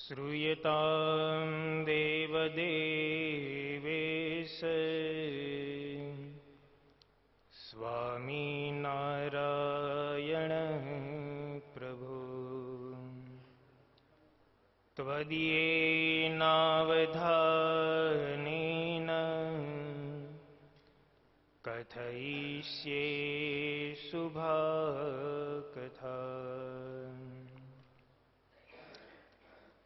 श्रूयतां देवदेवेश स्वामीनारायण प्रभु त्वदीयेनावधानेन कथयिष्ये शुभकथा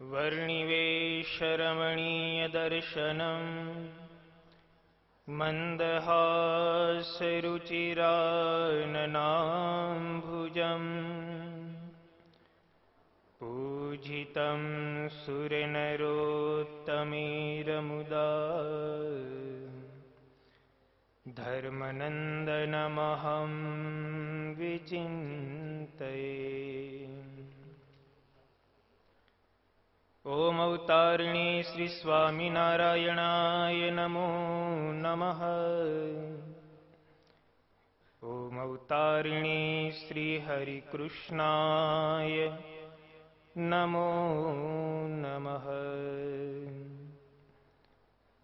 वर्णिवेशरमणीयदर्शनम् मन्दहासरुचिराननाम्भुजम् पूजितं सुरनरोत्तमेरमुदा धर्मनन्दनमहं विचिन्तये। ओम अवतारिणे श्री स्वामीनारायणाय नमो नमः। ओम अवतारिणे श्री हरिकृष्णाय नमो नमः।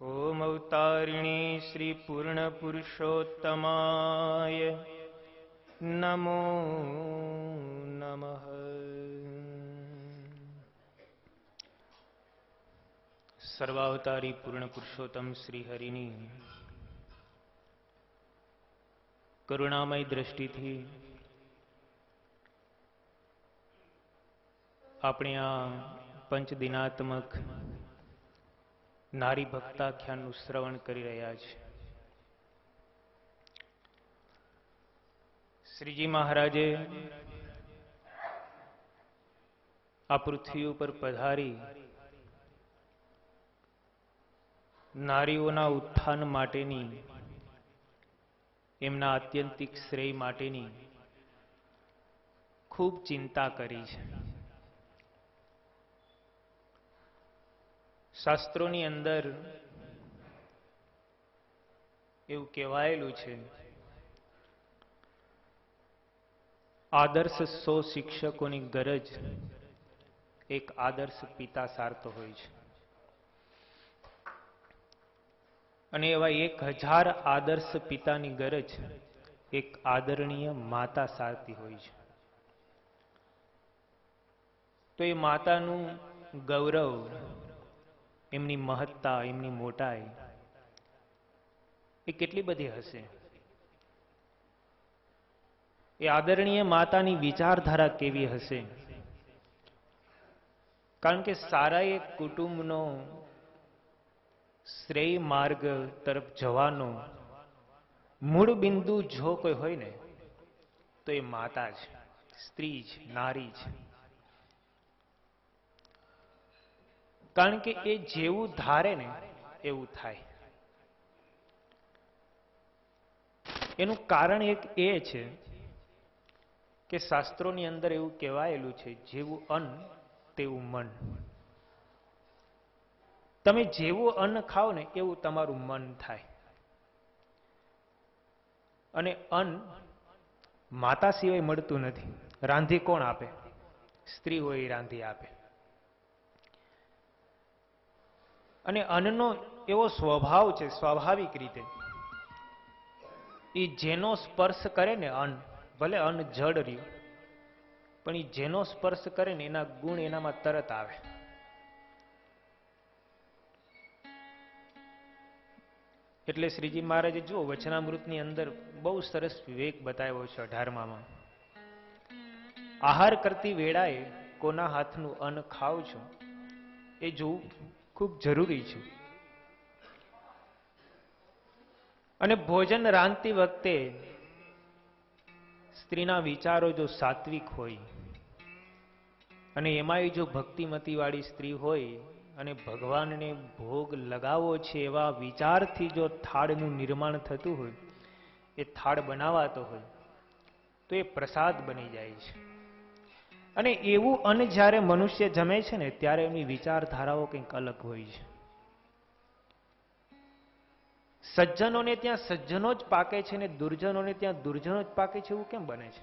ओम अवतारिणे श्री पूर्णपुरुषोत्तमाय नमो नमः। સર્વાવતારી પૂર્ણ પુરુષોત્તમ શ્રી હરિની કરુણામય દ્રષ્ટિથી આપણે આ પંચદિનાત્મક નારી ભક્તાખ્યાનનું શ્રવણ કરી રહ્યા છે. શ્રીજી મહારાજે આ પૃથ્વી ઉપર પધારી નારીઓના ઉત્થાન માટેની, એમના આત્યંતિક શ્રેય માટેની ખૂબ ચિંતા કરી છે. શાસ્ત્રોની અંદર એવું કહેવાયેલું છે, આદર્શ 100 શિક્ષકોની ગરજ એક આદર્શ પિતા સારતો હોય છે, અને એવા 1000 આદર્શ પિતાની ગરજ એક આદરણીય માતા સારતી હોય છે. તો એ માતાનું ગૌરવ, એમની મહત્તા, એમની મોટાઈ એ કેટલી બધી હશે. એ આદરણીય માતાની વિચારધારા કેવી હશે. કારણ કે સારા એક કુટુંબનો શ્રેય માર્ગ તરફ જવાનો મૂળ બિંદુ જો કોઈ હોય ને તો એ માતા છે, સ્ત્રી છે, નારી છે. કારણ કે એ જેવું ધારે ને એવું થાય. એનું કારણ એક એ છે કે શાસ્ત્રોની અંદર એવું કહેવાયેલું છે, જેવું અન્ન તેવું મન. તમે જેવું અન્ન ખાઓ ને એવું તમારું મન થાય. અને અન્ન માતા સિવાય મળતું નથી. રાંધી કોણ આપે? સ્ત્રી હોય એ રાંધી આપે. અને અન્નનો એવો સ્વભાવ છે, સ્વાભાવિક રીતે એ જેનો સ્પર્શ કરે ને અન્ન, ભલે અન્ન જડ રહ્યું, પણ એ જેનો સ્પર્શ કરે ને એના ગુણ એનામાં તરત આવે. એટલે શ્રીજી મહારાજે જુઓ વચનામૃતની અંદર બહુ સરસ વિવેક બતાવ્યો છે 18માં. આહાર કરતી વેળાએ કોના હાથનું અન્ન ખાવ છો એ જોવું ખૂબ જરૂરી છે. અને ભોજન રાંધતી વખતે સ્ત્રીના વિચારો જો સાત્વિક હોય અને એમાંય જો ભક્તિમતી વાળી સ્ત્રી હોય અને ભગવાનને ભોગ લગાવો છે એવા વિચારથી જો થાળનું નિર્માણ થતું હોય, એ થાળ બનાવાતો હોય તો એ પ્રસાદ બની જાય છે. અને એવું અન્ન જ્યારે મનુષ્ય જમે છે ને ત્યારે એમની વિચારધારાઓ કંઈક અલગ હોય છે. સજ્જનોને ત્યાં સજ્જનો જ પાકે છે ને દુર્જનોને ત્યાં દુર્જનો જ પાકે છે, એવું કેમ બને છે?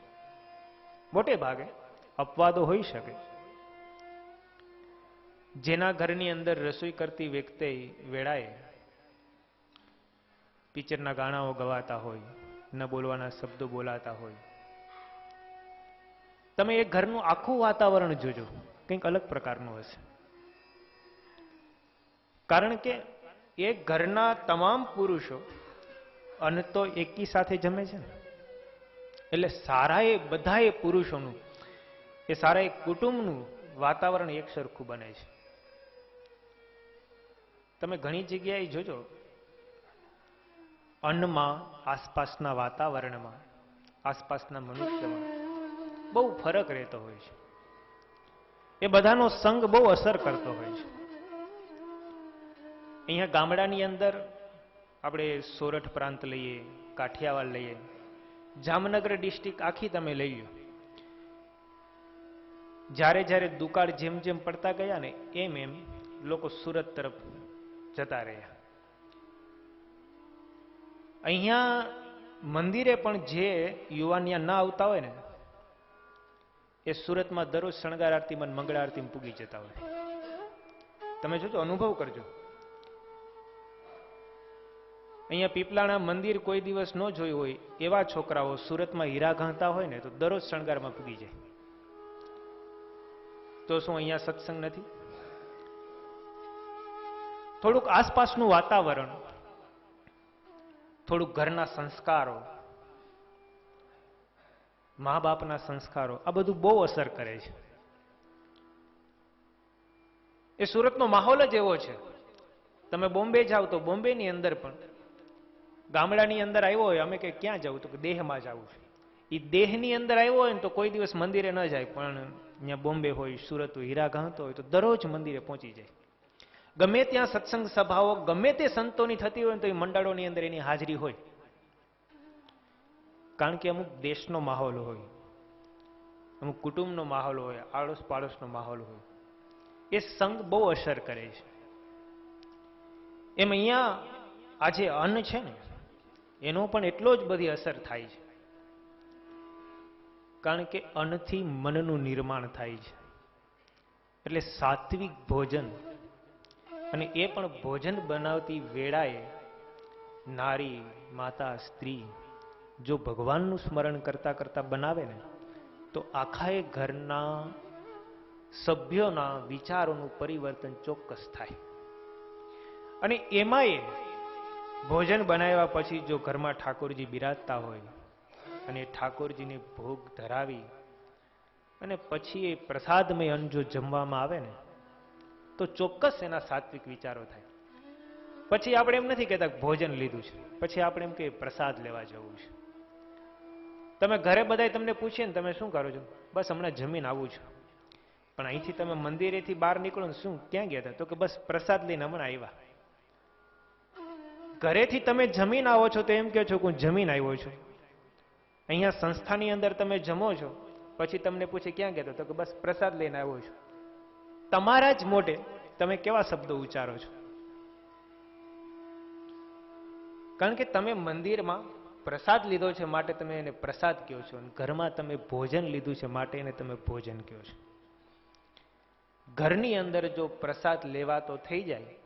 મોટે ભાગે અપવાદો હોઈ શકે, જેના ઘરની અંદર રસોઈ કરતી વ્યક્તિ વેળાએ પિક્ચરના ગાણાઓ ગવાતા હોય, ન બોલવાના શબ્દો બોલાતા હોય, તમે એ ઘરનું આખું વાતાવરણ જોજો, કંઈક અલગ પ્રકારનું હશે. કારણ કે એ ઘરના તમામ પુરુષો અન્ન તો એકી સાથે જમે છે ને, એટલે સારા એ બધા એ પુરુષોનું, એ સારા એ કુટુંબનું વાતાવરણ એક સરખું બને છે. તમે ઘણી જગ્યાએ જોજો, અન્નમાં, આસપાસના વાતાવરણમાં, આસપાસના મનુષ્યમાં બહુ ફરક રહેતો હોય છે. એ બધાનો સંગ બહુ અસર કરતો હોય છે. અહીંયા ગામડાની અંદર આપણે સોરઠ પ્રાંત લઈએ, કાઠિયાવાડ લઈએ, જામનગર ડિસ્ટ્રિક્ટ આખી તમે લઈ લો. જ્યારે જ્યારે દુકાળ જેમ જેમ પડતા ગયા ને એમ એમ લોકો સુરત તરફ જતા રહ્યા. અહીંયા મંદિરે પણ જે યુવાન ત્યાં ના આવતા હોય ને એ સુરતમાં દરરોજ શણગાર આરતીમાં મંગળ આરતીમાં પૂગી જતા હોય. તમે જોજો, અનુભવ કરજો. અહીંયા પીપલાણા મંદિર કોઈ દિવસ ન જોયું હોય એવા છોકરાઓ સુરતમાં હીરા ગણતા હોય ને તો દરરોજ શણગારમાં પૂગી જાય. તો શું અહીંયા સત્સંગ નથી? થોડુંક આસપાસનું વાતાવરણ, થોડુંક ઘરના સંસ્કારો, મા બાપના સંસ્કારો, આ બધું બહુ અસર કરે છે. એ સુરતનો માહોલ જ એવો છે. તમે બોમ્બે જાઓ તો બોમ્બેની અંદર પણ ગામડાની અંદર આવ્યો હોય, અમે કે ક્યાં જવું, તો કે દેહમાં જવું છે. એ દેહની અંદર આવ્યો હોય ને તો કોઈ દિવસ મંદિરે ન જાય, પણ અહીંયા બોમ્બે હોય, સુરત હોય, હીરા ગણતો હોય તો દરરોજ મંદિરે પહોંચી જાય. ગમે ત્યાં સત્સંગ સભાઓ ગમે તે સંતોની થતી હોય ને તો એ મંડળોની અંદર એની હાજરી હોય. કારણ કે અમુક દેશનો માહોલ હોય, અમુક કુટુંબનો માહોલ હોય, આડોશ પાડોશનો માહોલ હોય, એ સંગ બહુ અસર કરે છે. એમ અહીંયા આ જે અન્ન છે ને એનો પણ એટલો જ બધી અસર થાય છે. કારણ કે અન્નથી મનનું નિર્માણ થાય છે. એટલે સાત્વિક ભોજન, અને એ પણ ભોજન બનાવતી વેળાએ નારી, માતા, સ્ત્રી જો ભગવાનનું સ્મરણ કરતા કરતા બનાવે ને તો આખા એ ઘરના સભ્યોના વિચારોનું પરિવર્તન ચોક્કસ થાય. અને એમાંય ભોજન બનાવ્યા પછી જો ઘરમાં ઠાકોરજી બિરાજતા હોય અને ઠાકોરજીને ભોગ ધરાવી અને પછી એ પ્રસાદમય અન્ન જો જમવામાં આવે ને તો ચોક્કસ એના સાત્વિક વિચારો થાય. પછી આપણે એમ નથી કહેતા ભોજન લીધું છે, પછી આપણે એમ કે પ્રસાદ લેવા જવું છે. તમે ઘરે બધાય તમને પૂછીએ ને તમે શું કરો છો, બસ હમણાં જમીન આવું છું. પણ અહીંથી તમે મંદિરેથી બહાર નીકળો ને શું ક્યાં ગયા હતા, તો કે બસ પ્રસાદ લઈને હમણાં આવ્યા. ઘરેથી તમે જમીન આવો છો તો એમ કહો છો કે હું જમીન આવ્યો છું. અહીંયા સંસ્થાની અંદર તમે જમો છો, પછી તમને પૂછે ક્યાં ગયા, તો કે બસ પ્રસાદ લઈને આવ્યો છું. તમારા જ મોઢે તમે કેવા શબ્દો ઉચ્ચારો છો? કારણ કે તમે મંદિરમાં પ્રસાદ લીધો છે માટે તમે એને પ્રસાદ કહો છો, અને ઘરમાં તમે ભોજન લીધું છે માટે એને તમે ભોજન કહો છો. ઘરની અંદર જો પ્રસાદ લેવાતો થઈ જાય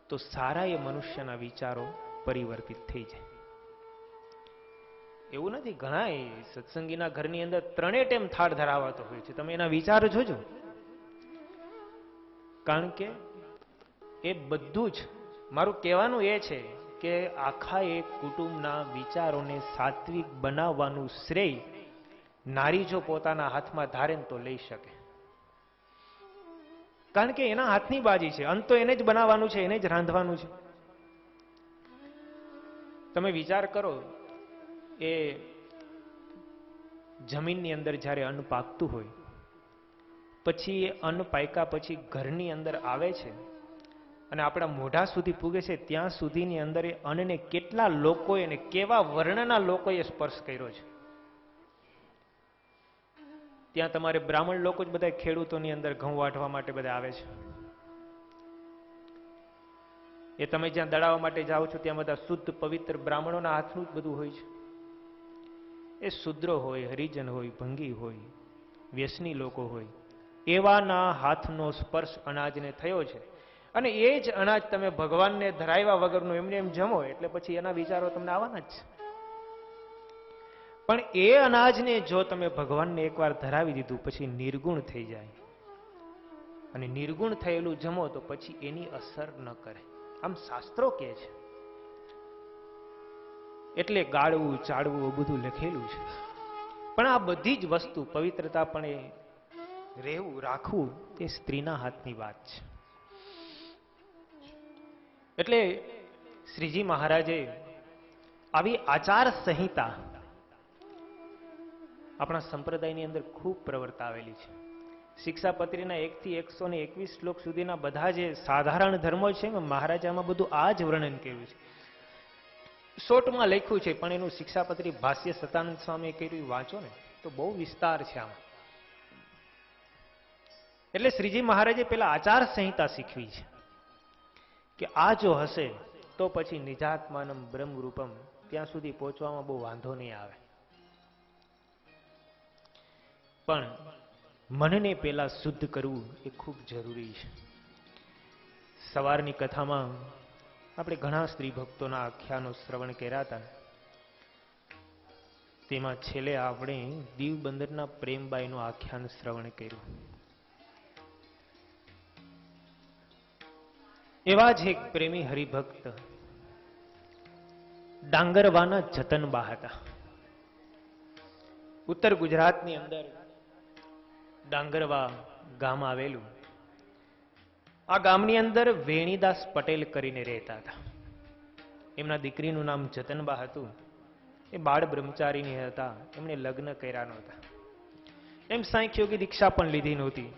તો સારા એ મનુષ્યના વિચારો પરિવર્તિત થઈ જાય. એવું નથી, ઘણા સત્સંગીના ઘરની અંદર 3 ટાઈમ થાળ ધરાવાતો હોય છે. તમે એના વિચારો જોજો. કારણ કે એ બધું જ મારું કહેવાનું એ છે કે આખા એક કુટુંબના વિચારોને સાત્વિક બનાવવાનું શ્રેય નારી જો પોતાના હાથમાં ધારે તો લઈ શકે. કારણ કે એના હાથની બાજી છે, અંત તો એને જ બનાવવાનું છે, એને જ રાંધવાનું છે. તમે વિચાર કરો, એ જમીનની અંદર જ્યારે અન્ન પાકતું હોય પછી એ અન્ન પાક્યા પછી ઘરની અંદર આવે છે અને આપણા મોઢા સુધી પૂગે છે, ત્યાં સુધીની અંદર એ અન્નને કેટલા લોકોએ અને કેવા વર્ણના લોકોએ સ્પર્શ કર્યો છે. ત્યાં તમારે બ્રાહ્મણ લોકો જ બધા ખેડૂતોની અંદર ઘઉં વાઢવા માટે બધા આવે છે. એ તમે જ્યાં દળાવવા માટે જાઓ છો ત્યાં બધા શુદ્ધ પવિત્ર બ્રાહ્મણોના હાથનું જ બધું હોય છે. એ શુદ્રો હોય, હરિજન હોય, ભંગી હોય, વ્યસની લોકો હોય, એવાના હાથનો સ્પર્શ અનાજને થયો છે, અને એ જ અનાજ તમે ભગવાનને ધરાવ્યા વગરનું એમને એમ જમો એટલે પછી એના વિચારો તમને આવવાના જ છે. પણ એ અનાજને જો તમે ભગવાનને એકવાર ધરાવી દીધું પછી નિર્ગુણ થઈ જાય, અને નિર્ગુણ થયેલું જમો તો પછી એની અસર ન કરે, આમ શાસ્ત્રો કહે છે. એટલે ગાળવું ચાળવું બધું લખેલું છે. પણ આ બધી જ વસ્તુ પવિત્રતા પણ એ રહેવું રાખવું એ સ્ત્રીના હાથની વાત છે. એટલે શ્રીજી મહારાજે આવી આચાર સંહિતા આપણા સંપ્રદાયની અંદર ખૂબ પ્રવર્તાવેલી છે. શિક્ષાપત્રીના 1 થી 121 શ્લોક સુધીના બધા જે સાધારણ ધર્મો છે મહારાજામાં બધું આ જ વર્ણન કર્યું છે. શોર્ટમાં લખ્યું છે, પણ એનું શિક્ષાપત્રી ભાષ્ય સતાનંદ સ્વામી કર્યું વાંચો ને તો બહુ વિસ્તાર છે આમાં. એટલે શ્રીજી મહારાજે પેલા આચાર સંહિતા શીખવી છે કે આ જો હશે તો પછી નિજાત્માનમ બ્રહ્મરૂપમ ત્યાં સુધી પહોંચવામાં બહુ વાંધો નહીં આવે. પણ મનને પેલા શુદ્ધ કરવું એ ખૂબ જરૂરી છે. સવારની કથામાં આપણે ઘણા સ્ત્રી ભક્તોના આખ્યાનો શ્રવણ કર્યા હતા. તેમાં છેલ્લે આપણે દીવબંદરના પ્રેમબાઈનું આખ્યાન શ્રવણ કર્યું. એવા જ એક પ્રેમી હરિભક્ત ડાંગરવાના જતનબા હતા. ઉત્તર ગુજરાતની અંદર ડાંગરવા ગામ આવેલું. આ ગામની અંદર વેણીદાસ પટેલ કરીને રહેતા હતા. એમના દીકરીનું નામ જતનબા હતું. એ બાળ બ્રહ્મચારીની હતા. એમને લગ્ન કર્યા નહોતા. એમ સાંખ્યોગી દીક્ષા પણ લીધી નહોતી.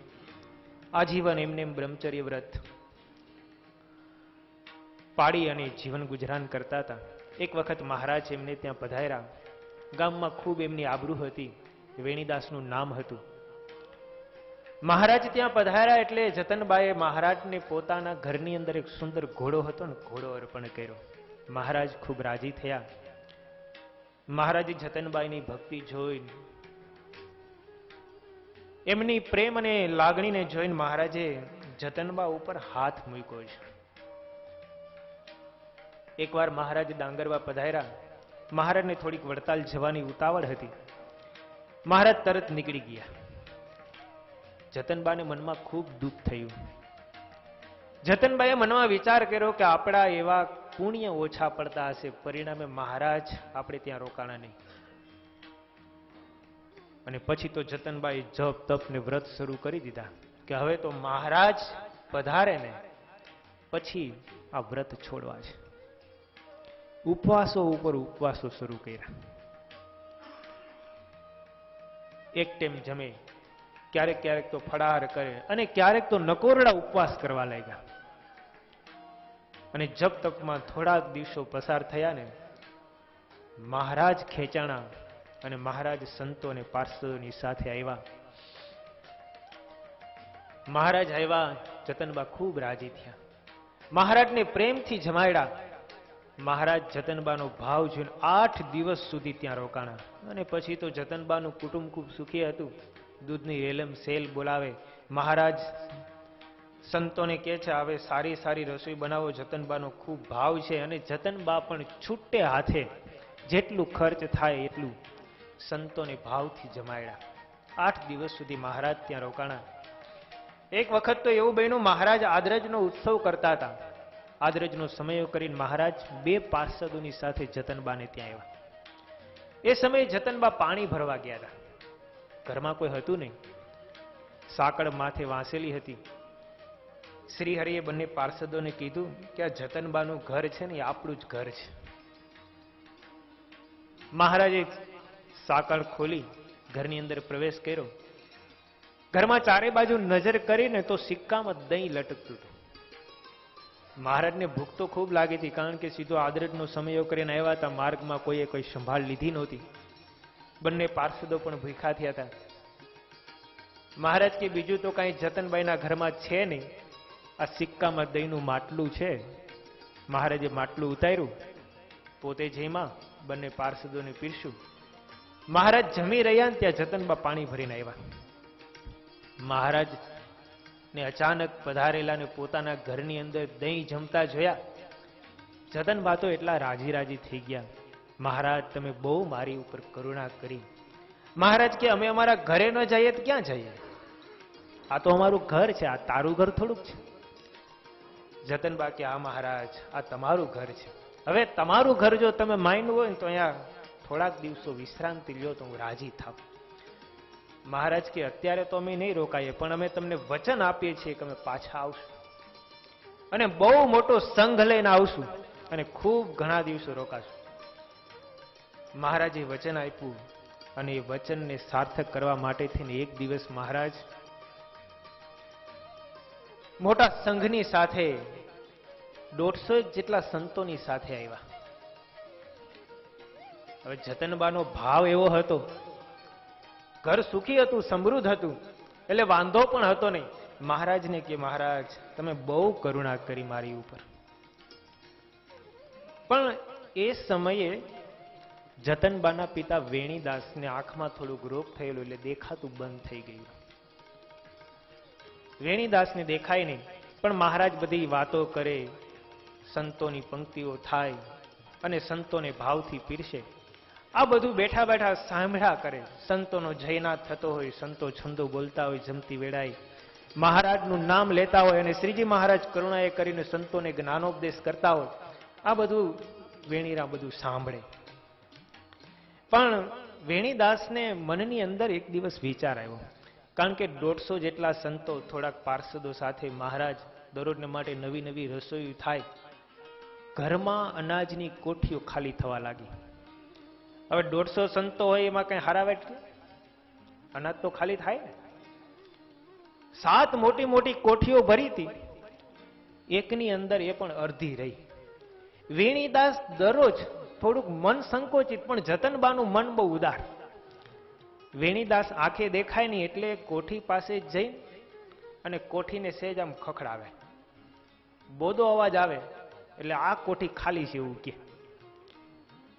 આજીવન એમને એમ બ્રહ્મચર્ય વ્રત પાડી અને જીવન ગુજરાન કરતા હતા. એક વખત મહારાજ એમને ત્યાં પધાર્યા. ગામમાં ખૂબ એમની આબરૂ હતી. વેણીદાસનું નામ હતું. મહારાજ ત્યાં પધાર્યા એટલે જતનબાએ મહારાજને પોતાના ઘરની અંદર એક સુંદર ઘોડો હતો ને ઘોડો અર્પણ કર્યો. મહારાજ ખૂબ રાજી થયા. મહારાજે જતનબાઈની ભક્તિ જોઈને, એમની પ્રેમ અને લાગણીને જોઈને મહારાજે જતનબા ઉપર હાથ મૂક્યો છે. એકવાર મહારાજ ડાંગરવા પધાર્યા. મહારાજને થોડીક વડતાલ જવાની ઉતાવળ હતી. મહારાજ તરત નીકળી ગયા. જતનબાને મનમાં ખૂબ દુઃખ થયું. જતનબાએ મનમાં વિચાર કર્યો કે આપણા એવા પુણ્ય ઓછા પડતા હશે, પરિણામે મહારાજ આપણે ત્યાં રોકાણા નહીં. અને પછી તો જતનબાએ જપ તપ ને વ્રત શરૂ કરી દીધા કે હવે તો મહારાજ પધારે ને પછી આ વ્રત છોડવા છે. ઉપવાસો ઉપર ઉપવાસો શરૂ કર્યા. એક ટાઈમ જમે, ક્યારેક ક્યારેક તો ફળાહાર કરે અને ક્યારેક તો નકોરડા ઉપવાસ કરવા લાગ્યા. અને જપ તપમાં થોડાક દિવસો પસાર થયા ને મહારાજ ખેંચાણા અને મહારાજ સંતો અને પાર્ષદોની સાથે આવ્યા. મહારાજ આવ્યા. જતનબા ખૂબ રાજી થયા. મહારાજને પ્રેમથી જમાડ્યા. મહારાજ જતનબાનો ભાવ જોઈને 8 દિવસ સુધી ત્યાં રોકાણા. અને પછી તો જતનબાનું કુટુંબ ખૂબ સુખી હતું. દૂધની રેલમ સેલ બોલાવે. મહારાજ સંતોને કહે છે હવે સારી સારી રસોઈ બનાવો. જતનબાનો ખૂબ ભાવ છે અને જતનબા પણ છૂટે હાથે જેટલું ખર્ચ થાય એટલું સંતોને ભાવથી જમાડ્યા. 8 દિવસ સુધી મહારાજ ત્યાં રોકાણા. એક વખત તો એવું બન્યું, મહારાજ આદરજનો ઉત્સવ કરતા હતા. આદરજનો સમય કરીને મહારાજ 2 પાર્ષદોની સાથે જતનબાને ત્યાં આવ્યા. એ સમયે જતનબા પાણી ભરવા ગયા હતા. ઘરમાં કોઈ હતું નહીં. સાકળ માથે વાંસેલી હતી. શ્રી હરિએ બંને પાર્ષદોને કીધું કે આ જતનબાનું ઘર છે ને એ આપણું જ ઘર છે. મહારાજે સાકળ ખોલી ઘરની અંદર પ્રવેશ કર્યો. ઘરમાં ચારે બાજુ નજર કરીને તો સિક્કામાં દહીં લટકતું હતું. મહારાજને ભૂખ તો ખૂબ લાગી હતી, કારણ કે સીધો આદરજનો સમયો કરીને આવ્યા હતા. માર્ગમાં કોઈએ કોઈ સંભાળ લીધી નહોતી. બંને પાર્ષદો પણ ભૂખ્યા થયા હતા. મહારાજ કે બીજું તો કઈ જતનબાઈના ઘરમાં છે નહીં, આ સિક્કામાં દહીંનું માટલું છે. મહારાજે માટલું ઉતાર્યું, પોતે જમ્યા, બંને પાર્ષદોને પીરસ્યું. મહારાજ જમી રહ્યા ને ત્યાં જતનબા પાણી ભરીને આવ્યા. મહારાજ ને અચાનક પધારેલા ને પોતાના ઘરની અંદર દહીં જમતા જોયા. જતનબા તો એટલા રાજી રાજી થઈ ગયા. મહારાજ, તમે બહુ મારી ઉપર કરુણા કરી. મહારાજ કે અમે અમારા ઘરે ન જઈએ તો ક્યાં જઈએ? આ તો અમારું ઘર છે, આ તારું ઘર થોડુંક છે. જતનબા કે હા મહારાજ, આ તમારું ઘર છે. હવે તમારું ઘર જો તમે માન્યું હોય ને તો અહીંયા થોડાક દિવસો વિશ્રાંતિ લ્યો તો હું રાજી થાવ. મહારાજ કે અત્યારે તો અમે નહીં રોકાઈએ, પણ અમે તમને વચન આપીએ છીએ કે અમે પાછા આવશું અને બહુ મોટો સંઘ લઈને આવશું અને ખૂબ ઘણા દિવસો રોકાશું. મહારાજે વચન આપ્યું અને એ વચનને સાર્થક કરવા માટે થઈને એક દિવસ મહારાજ મોટા સંઘની સાથે 150 જેટલા સંતોની સાથે આવ્યા. હવે જતનબાનો ભાવ એવો હતો, ઘર સુખી હતું, સમૃદ્ધ હતું, એટલે વાંધો પણ હતો નહીં. મહારાજને કે મહારાજ, તમે બહુ કરુણા કરી મારી ઉપર. પણ એ સમયે જતનબાના પિતા વેણીદાસને આંખમાં થોડુંક રોગ થયેલો, એટલે દેખાતું બંધ થઈ ગયું. વેણીદાસને દેખાય નહીં, પણ મહારાજ બધી વાતો કરે, સંતોની પંક્તિઓ થાય અને સંતોને ભાવથી પીરસે. આ બધું બેઠા બેઠા સાંભળ્યા કરે. સંતોનો જયનાથ થતો હોય, સંતો છંદો બોલતા હોય જમતી વેળાએ, મહારાજનું નામ લેતા હોય અને શ્રીજી મહારાજ કરુણાએ કરીને સંતોને જ્ઞાનોપદેશ કરતા હોય. આ બધું વેણીરા બધું સાંભળે. પણ વેણીદાસને મનની અંદર એક દિવસ વિચાર આવ્યો, કારણ કે 150 જેટલા સંતો, થોડાક પાર્ષદો સાથે મહારાજ દરરોજને માટે નવી નવી રસોઈ થાય. ઘરમાં અનાજની કોઠીઓ ખાલી થવા લાગી. હવે 150 સંતો હોય એમાં કઈ હારાવેટ, અનાજ તો ખાલી થાય ને. 7 મોટી મોટી કોઠીઓ ભરી હતી, એકની અંદર એ પણ અડધી રહી. વેણીદાસ દરરોજ થોડુંક મન સંકોચિત, પણ જતનબાનું મન બહુ ઉદાર. વેણીદાસ આંખે દેખાય નહીં એટલે કોઠી પાસે જઈ અને કોઠીને સહેજ આમ ખખડાવે. બોધો અવાજ આવે એટલે આ કોઠી ખાલી છે એવું કે.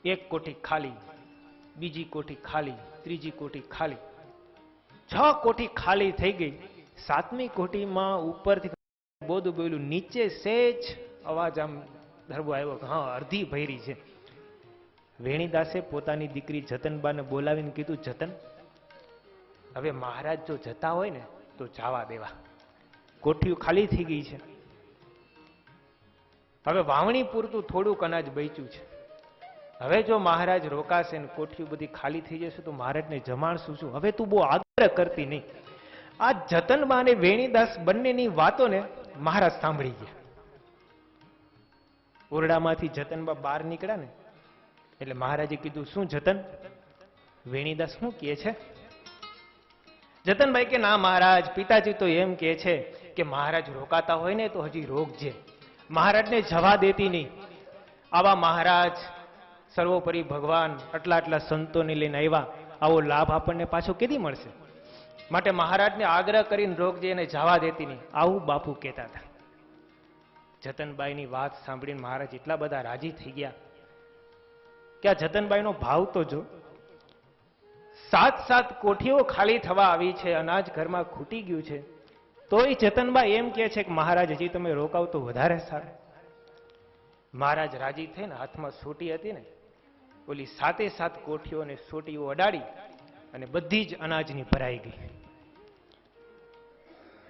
એક કોઠી ખાલી, બીજી કોઠી ખાલી, ત્રીજી કોઠી ખાલી, 6 કોઠી ખાલી થઈ ગઈ. 7મી કોઠીમાં ઉપરથી બોધું બોલ્યું, નીચે સહેજ અવાજ આમ ધરબો આવ્યો કે હા અડધી ભરી છે. વેણીદાસે પોતાની દીકરી જતનબાને બોલાવીને કીધું, જતન, હવે મહારાજ જો જતા હોય ને તો જવા દેવા, કોઠીઓ ખાલી થઈ ગઈ છે. હવે વાવણી પૂરતું થોડુંક અનાજ બચ્યું છે. હવે જો મહારાજ રોકાશે ને કોઠીઓ બધી ખાલી થઈ જશે તો મહારાજને જમાડશું શું? હવે તું બહુ આગ્રહ કરતી નહીં. આ જતનબા અને વેણીદાસ બંનેની વાતોને મહારાજ સાંભળી ગયા. ઓરડામાંથી જતનબા બહાર નીકળ્યા ને એટલે મહારાજે કીધું, શું જતન, વેણીદાસ શું કહે છે? જતનભાઈ કે ના મહારાજ, પિતાજી તો એમ કહે છે કે મહારાજ રોકાતા હોય ને તો હજી રોકજે, મહારાજને જવા દેતી નહીં. આવા મહારાજ સર્વોપરી ભગવાન આટલા આટલા સંતોને લઈને આવ્યા, આવો લાભ આપણને પાછો કેદી મળશે? માટે મહારાજને આગ્રહ કરીને રોકજે અને જવા દેતી નહીં, આવું બાપુ કહેતા હતા. જતનબાઈની વાત સાંભળીને મહારાજ એટલા બધા રાજી થઈ ગયા કે આ જતનબાઈનો ભાવ તો જો. 7 કોઠીઓ ખાલી થવા આવી છે, અનાજ ઘરમાં ખૂટી ગયું છે, તોય જતનબા એમ કહે છે કે મહારાજ હજી તમે રોકાવ તો વધારે સારું. મહારાજ રાજી થઈને હાથમાં સોટી હતી ને, ઓલી 7 કોઠીઓને સોટીઓ અડાડી અને બધી જ અનાજની ભરાઈ ગઈ.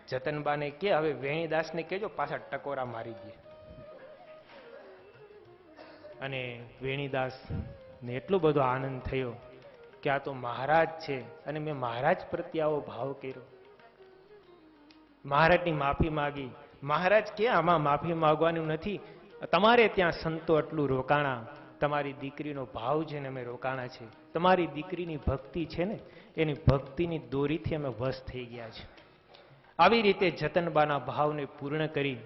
જતનબાને કે હવે વેણીદાસને કહેજો પાછા ટકોરા મારી દે. અને વેણીદાસ ને એટલો બધો આનંદ થયો કે આ તો મહારાજ છે અને મેં મહારાજ પ્રત્યે આવો ભાવ કર્યો. મહારાજની માફી માગી. મહારાજ કે આમાં માફી માંગવાનું નથી, તમારે ત્યાં સંતો આટલું રોકાણા, તમારી દીકરીનો ભાવ છે ને અમે રોકાણા છે, તમારી દીકરીની ભક્તિ છે ને એની ભક્તિની દોરીથી અમે વશ થઈ ગયા છે. આવી રીતે જતનબાના ભાવને પૂર્ણ કરી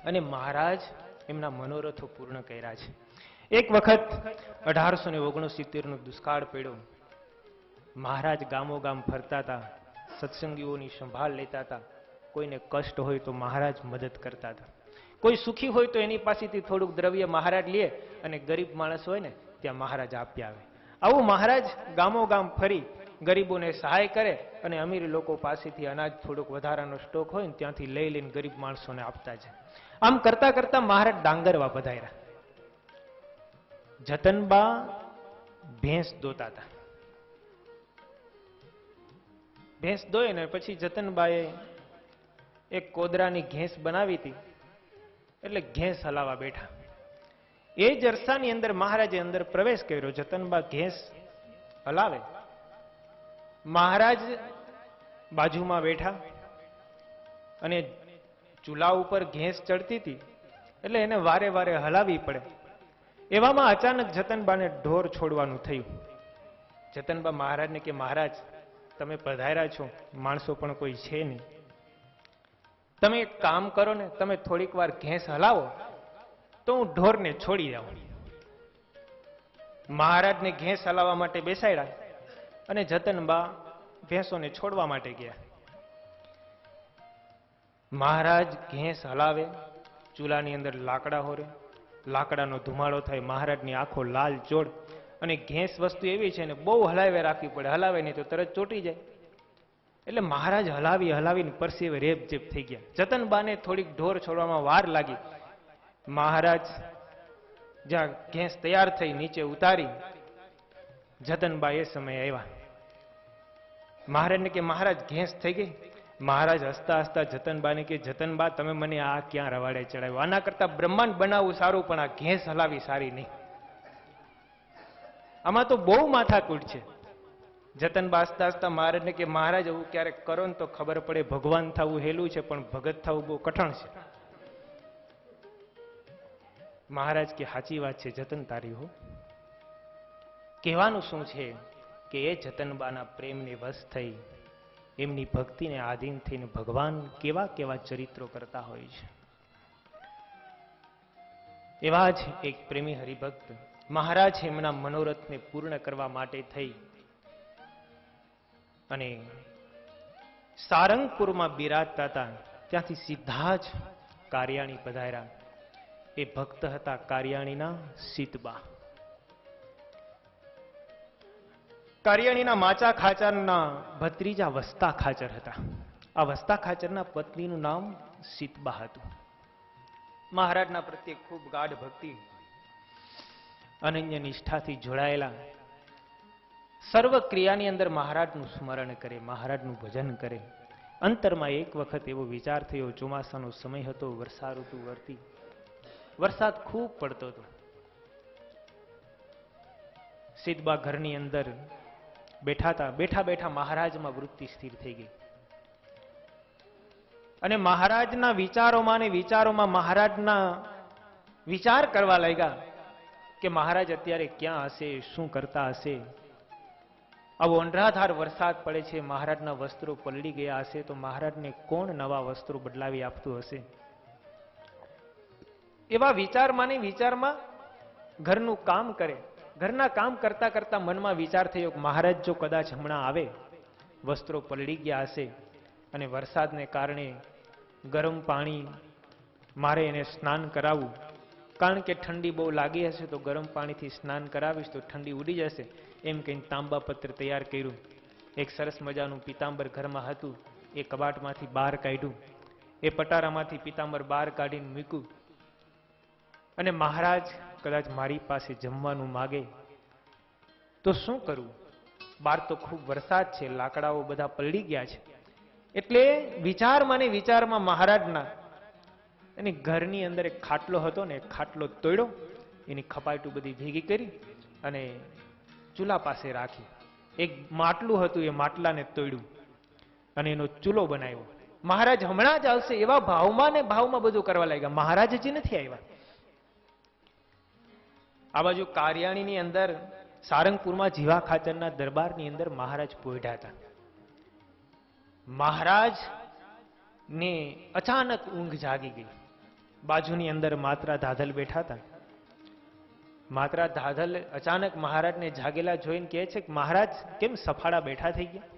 અને મહારાજ એમના મનોરથો પૂર્ણ કર્યા છે. એક વખત 1869નો દુષ્કાળ પડ્યો. મહારાજ ગામો ગામ ફરતા હતા, સત્સંગીઓની સંભાળ લેતા હતા. કોઈને કષ્ટ હોય તો મહારાજ મદદ કરતા હતા. કોઈ સુખી હોય તો એની પાસેથી થોડુંક દ્રવ્ય મહારાજ લે અને ગરીબ માણસ હોય ને ત્યાં મહારાજ આપી આવે. આવું મહારાજ ગામો ગામ ફરી ગરીબોને સહાય કરે અને અમીર લોકો પાસેથી અનાજ થોડોક વધારાનો સ્ટોક હોય ને ત્યાંથી લઈ લઈને ગરીબ માણસોને આપતા જાય. આમ કરતા કરતા મહારાજ ડાંગરવા પધાર્યા. જતનબા ભેંસ દોતા હતા. ભેંસ દોય ને પછી જતનબાએ એક કોદરાની ઘેંસ બનાવી હતી, એટલે ઘેંસ હલાવા બેઠા. એ જ અરસાની અંદર મહારાજે અંદર પ્રવેશ કર્યો. જતનબા ઘેંસ હલાવે, મહારાજ બાજુમાં બેઠા અને ચૂલા ઉપર ઘેંસ ચડતી હતી એટલે એને વારે વારે હલાવી પડે. એવામાં અચાનક જતનબાને ઢોર છોડવાનું થયું. જતનબા મહારાજને કે મહારાજ તમે પધાર્યા છો, માણસો પણ કોઈ છે નહીં, તમે એક કામ કરો ને, તમે થોડીક વાર ઘેંસ હલાવો તો હું ઢોરને છોડી જાઉં. મહારાજને ઘેંસ હલાવવા માટે બેસાડ્યા અને જતનબા ભેંસોને છોડવા માટે ગયા. મહારાજ ઘેંસ હલાવે, ચૂલાની અંદર લાકડા હોરે, લાકડાનો ધુમાડો થાય, મહારાજની આંખો લાલ ચોળ. અને ઘેંસ વસ્તુ એવી છે ને બહુ હલાવે રાખવી પડે, હલાવે નહીં તો તરત ચોટી જાય. એટલે મહારાજ હલાવી હલાવીને પરસેવે રેપઝેપ થઈ ગયા. જતનબાને થોડીક ઢોર છોડવામાં વાર લાગી. મહારાજ જ્યાં ઘેંસ તૈયાર થઈ નીચે ઉતારી, જતનબા એ સમયે આવ્યા. મહારાજને કે મહારાજ ઘેંસ થઈ ગઈ. મહારાજ હસતા હસતા જતનબાને કે જતનબા તમે મને આ ક્યાં રવાડે ચડાવ્યો, આના કરતા બ્રહ્માંડ બનાવવું સારું, પણ આ ઘેંસ હલાવી સારી નહીં. આમાં તો બહુ માથાકૂટ છે. જતનબા હસતા હસતા મહારાજને કે મહારાજ એવું ક્યારેક કરો ને તો ખબર પડે, ભગવાન થવું હેલું છે પણ ભગત થવું બહુ કઠણ છે. મહારાજ કે સાચી વાત છે જતન તારી હો. કહેવાનું શું છે કે એ જતનબાના પ્રેમને વશ થઈ, એમની ભક્તિને આધીન થઈને ભગવાન કેવા કેવા ચરિત્રો કરતા હોય છે. એવા જ એક પ્રેમી હરિભક્ત મહારાજ એમના મનોરથને પૂર્ણ કરવા માટે થઈ અને સારંગપુરમાં બિરાજતા હતા. ત્યાંથી સીધા જ કારિયાણી પધાર્યા. એ ભક્ત હતા કારિયાણીના સીતબા. કારિયાણીના માચા ખાચરના ભત્રીજા વસ્તા ખાચર હતા. આ વસ્તા ખાચરના પત્નીનું નામ સીતબા હતું. મહારાજના પ્રત્યે ખૂબ ગાઢ ભક્તિ, અનન્ય નિષ્ઠાથી જોડાયેલા, સર્વ ક્રિયાની અંદર મહારાજનું સ્મરણ કરે, મહારાજનું ભજન કરે. અંતરમાં એક વખત એવો વિચાર થયો, ચોમાસાનો સમય હતો, વર્ષા ઋતુ વર્તી, વરસાદ ખૂબ પડતો હતો. સીતબા ઘરની અંદર બેઠા હતા. બેઠા બેઠા મહારાજમાં વૃત્તિ સ્થિર થઈ ગઈ અને મહારાજના વિચારોમાં ને વિચારોમાં મહારાજના વિચાર કરવા લાગ્યા કે મહારાજ અત્યારે ક્યાં હશે, શું કરતા હશે. આવો અનરાધાર વરસાદ પડે છે, મહારાજના વસ્ત્રો પલળી ગયા હશે તો મહારાજને કોણ નવા વસ્ત્રો બદલાવી આપતું હશે. એવા વિચારમાં ને વિચારમાં ઘરનું કામ કરે. ઘરના કામ કરતા કરતા મનમાં વિચાર થયો કે મહારાજ જો કદાચ હમણાં આવે, વસ્ત્રો પલળી ગયા હશે અને વરસાદને કારણે ગરમ પાણી મારે એને સ્નાન કરાવવું, કારણ કે ઠંડી બહુ લાગી હશે તો ગરમ પાણીથી સ્નાન કરાવીશ તો ઠંડી ઉડી જશે. એમ કહીને તાંબા પત્ર તૈયાર કર્યું. એક સરસ મજાનું પિતાંબર ઘરમાં હતું, એ કબાટમાંથી બહાર કાઢ્યું. એ પટારામાંથી પિતાંબર બહાર કાઢીને મૂક્યું અને મહારાજ કદાચ મારી પાસે જમવાનું માગે તો શું કરવું? બહાર તો ખૂબ વરસાદ છે, લાકડાઓ બધા પલળી ગયા છે. એટલે વિચારમાં ને વિચારમાં મહારાજના એની ઘરની અંદર એક ખાટલો હતો ને, ખાટલો તોડ્યો, એની ખપાટું બધી ભેગી કરી અને ચૂલા પાસે રાખી. એક માટલું હતું, એ માટલાને તોડ્યું અને એનો ચૂલો બનાવ્યો. મહારાજ હમણાં જ આવશે એવા ભાવમાં ને ભાવમાં બધું કરવા લાગ્યા. મહારાજ હજી નથી આવ્યા. આ બાજુ કારિયાણીની અંદર સારંગપુરમાં જીવા ખાચરના દરબારની અંદર મહારાજ પોઢ્યા હતા. મહારાજ ને અચાનક ઊંઘ જાગી ગઈ. બાજુની અંદર માત્રા ધાધલ બેઠા હતા. માત્રા ધાધલ અચાનક મહારાજને જાગેલા જોઈને કહે છે કે મહારાજ કેમ સફાળા બેઠા થઈ ગયા?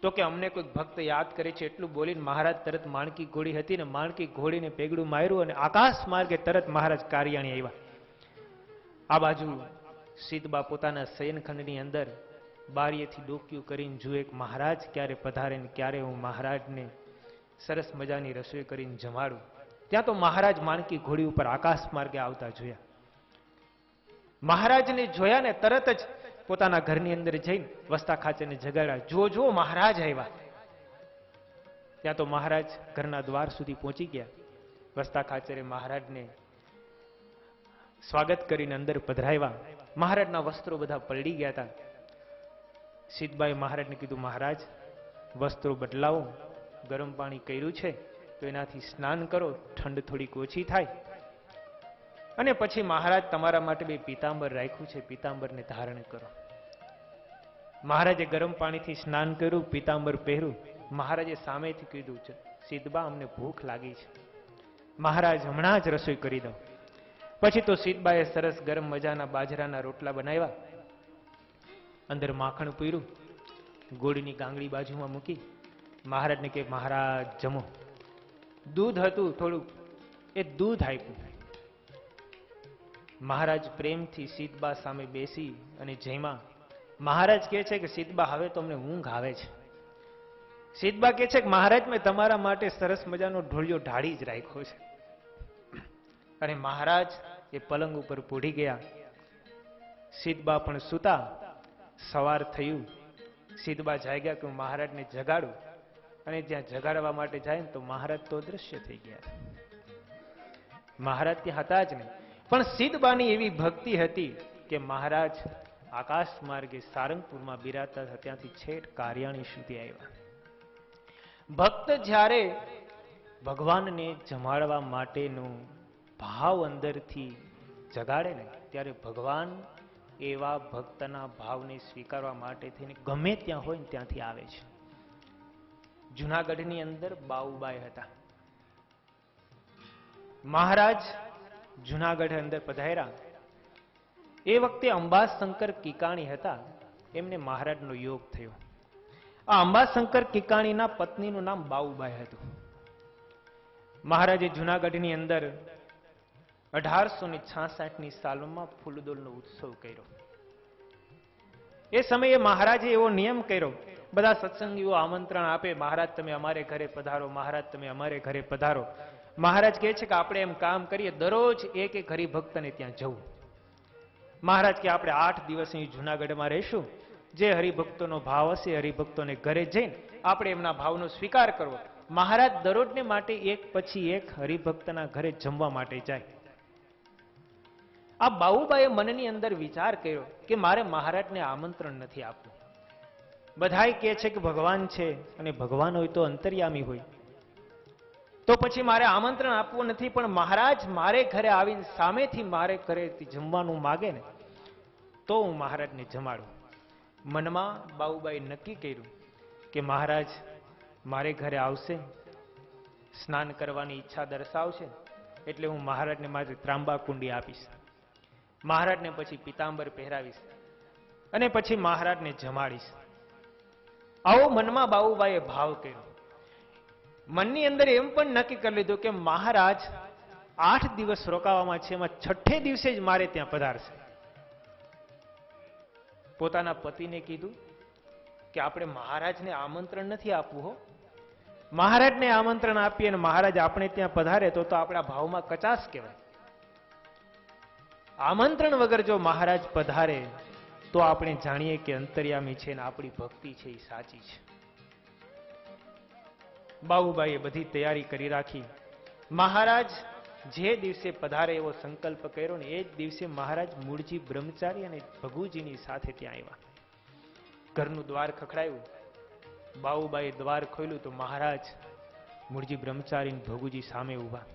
તો કે અમને કોઈ ભક્ત યાદ કરે છે. એટલું બોલીને મહારાજ તરત માણકી ઘોડી હતી ને માણકી ઘોડીને પેગડું માર્યું અને આકાશ માર્ગે તરત મહારાજ કારિયાણી આવ્યા. આ બાજુ સીતબા પોતાના શયનખંડની અંદર બારીએથી ડોક્યું કરીને જુએ કે મહારાજ ક્યારે પધારે ને ક્યારે હું મહારાજને સરસ મજાની રસોઈ કરીને જમાડું. ત્યાં તો મહારાજ માણકી ઘોડી ઉપર આકાશ માર્ગે આવતા જોયા. મહારાજને જોયા ને તરત જ પોતાના ઘરની અંદર જઈને વસ્તા ખાચરને જગાડ્યા. જુઓ જુઓ મહારાજ આવ્યા. ત્યાં તો મહારાજ ઘરના દ્વાર સુધી પહોંચી ગયા. વસ્તા ખાચરે મહારાજને સ્વાગત કરીને અંદર પધરાવ્યા. મહારાજના વસ્ત્રો બધા પલળી ગયા હતા. સીતબાએ મહારાજને કીધું, મહારાજ વસ્ત્રો બદલાવો, ગરમ પાણી કર્યું છે તો એનાથી સ્નાન કરો, ઠંડ થોડીક ઓછી થાય. અને પછી મહારાજ તમારા માટે બે પીતાંબર રાખ્યું છે, પીતાંબરને ધારણ કરો. મહારાજે ગરમ પાણીથી સ્નાન કર્યું, પીતાંબર પહેર્યું. મહારાજે સામેથી કીધું છે, સીતબા અમને ભૂખ લાગી છે, મહારાજ હમણાં જ રસોઈ કરી દો. પછી તો સીતબાએ સરસ ગરમ મજાના બાજરાના રોટલા બનાવ્યા, અંદર માખણ પૂર્યું, ગોળની ગાંગડી બાજુમાં મૂકી મહારાજને કે મહારાજ જમો. દૂધ હતું થોડુંક, એ દૂધ આપ્યું. મહારાજ પ્રેમથી સીતબા સામે બેસી અને જમ્યા. મહારાજ કહે છે કે સીતબા હવે તો અમને ઊંઘ આવે છે. સીતબા કહે છે કે મહારાજ મેં તમારા માટે સરસ મજાનો ઢોળિયો ઢાળી જ રાખ્યો છે. અને મહારાજ એ પલંગ ઉપર પોઢી ગયા. સીતબા પણ સૂતા. સવાર થયું. સીતબા જાગ્યા કે હું મહારાજને જગાડું. અને જ્યાં જગાડવા માટે જાય ને તો મહારાજ તો અદૃશ્ય થઈ ગયા. મહારાજ ત્યાં હતા જ નહીં. પણ સીતબાની એવી ભક્તિ હતી કે મહારાજ આકાશ માર્ગે સારંગપુરમાં બિરાજતા હતા, ત્યાંથી છેટ કાર્યાણી સુધી આવ્યા. ભક્ત જ્યારે ભગવાનને જમાડવા માટેનો ભાવ અંદરથી જગાડે ને ત્યારે ભગવાન એવા ભક્તના ભાવને સ્વીકારવા માટે થઈને ગમે ત્યાં હોય ને ત્યાંથી આવે છે. જુનાગઢની અંદર બાઉબાઈ હતા. મહારાજ જુનાગઢ અંદર પધાર્યા. એ વખતે અંબાશંકર કિકાણી હતા. એમને મહારાજનો યોગ થયો. આ અંબાશંકર કિકાણીના પત્નીનું નામ બાઉબાઈ હતું. મહારાજે જુનાગઢની અંદર 1866ની સાલમાં ફૂલદોલનો ઉત્સવ કર્યો. એ સમયે મહારાજે એવો નિયમ કર્યો, બધા સત્સંગીઓ આમંત્રણ આપે, મહારાજ તમે અમારે ઘરે પધારો, મહારાજ તમે અમારે ઘરે પધારો. મહારાજ કહે છે કે આપણે એમ કામ કરીએ, દરરોજ એક એક હરિભક્તને ત્યાં જવું. મહારાજ કે આપણે 8 દિવસ અહીં જુનાગઢમાં રહીશું. જે હરિભક્તોનો ભાવ હશે હરિભક્તોને ઘરે જઈને આપણે એમના ભાવનો સ્વીકાર કરવો. મહારાજ દરરોજને માટે એક પછી એક હરિભક્તના ઘરે જમવા માટે જાય. આ બાઉબાએ મનની અંદર વિચાર કર્યો કે મારે મહારાજને આમંત્રણ નથી આપવું. બધાય કહે છે કે ભગવાન છે અને ભગવાન હોય તો અંતર્યામી હોય, તો પછી મારે આમંત્રણ આપવું નથી. પણ મહારાજ મારે ઘરે આવીને સામેથી મારે ઘરેથી જમવાનું માગે ને તો હું મહારાજને જમાડું. મનમાં બાઉબાઈ નક્કી કર્યું કે મહારાજ મારે ઘરે આવશે, સ્નાન કરવાની ઈચ્છા દર્શાવશે એટલે હું મહારાજને મારી ત્રાંબા કુંડી આપીશ, મહારાજને પછી પીતાંબર પહેરાવીશ અને પછી મહારાજને જમાડીશ. આવો મનમાં બાઉબાઈએ ભાવ કર્યો. મનની અંદર એમ પણ નક્કી કરી લીધું કે મહારાજ 8 દિવસ રોકાવામાં છે, એમાં 6ઠે દિવસે જ મારે ત્યાં પધારશે. પોતાના પતિને કીધું કે આપણે મહારાજને આમંત્રણ નથી આપવું હો. મહારાજને આમંત્રણ આપીએ અને મહારાજ આપણે ત્યાં પધારે તો આપણા ભાવમાં કચાશ કહેવાય. આમંત્રણ વગર જો મહારાજ પધારે તો આપણે જાણીએ કે અંતર્યામી છે ને આપણી ભક્તિ છે એ સાચી છે. બાઉબાઈએ બધી તૈયારી કરી રાખી. મહારાજ જે દિવસે પધારે એવો સંકલ્પ કર્યો ને એ જ દિવસે મહારાજ મૂળજી બ્રહ્મચારી અને ભગુજીની સાથે ત્યાં આવ્યા. ઘરનું દ્વાર ખખડાયું. બાઉબાઈએ દ્વાર ખોલ્યું તો મહારાજ મૂળજી બ્રહ્મચારી અને ભગુજી સામે ઉભા.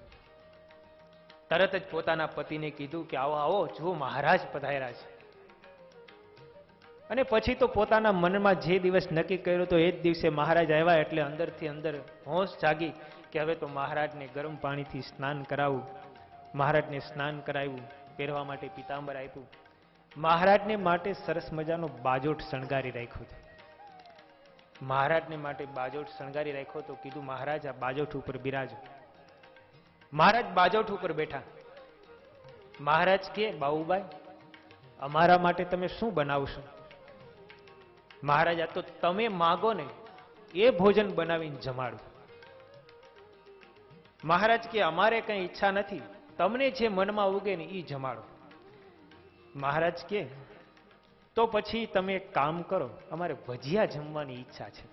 તરત જ પોતાના પતિને કીધું કે આવો આવો, જુઓ મહારાજ પધાર્યા છે. અને પછી તો પોતાના મનમાં જે દિવસ નક્કી કર્યો તો એ જ દિવસે મહારાજ આવ્યા એટલે અંદરથી અંદર હોશ જાગી કે હવે તો મહારાજને ગરમ પાણીથી સ્નાન કરાવું. મહારાજને સ્નાન કરાવ્યું, પહેરવા માટે પીતાંબર આપ્યું. મહારાજને માટે સરસ મજાનો બાજોટ શણગારી રાખ્યો હતો. મહારાજને માટે બાજોટ શણગારી રાખ્યો તો કીધું મહારાજ આ બાજોટ ઉપર બિરાજો. મહારાજ બાજોટ ઉપર બેઠા. મહારાજ કે બાઉબાઈ અમારા માટે તમે શું બનાવશો? મહારાજ આ તો તમે માગો ને એ ભોજન બનાવીને જમાડું. મહારાજ કે અમારે કઈ ઈચ્છા નથી, તમને જે મનમાં ઉગે ને એ જમાડો. મહારાજ કે તો પછી તમે એક કામ કરો, અમારે ભજીયા જમવાની ઈચ્છા છે.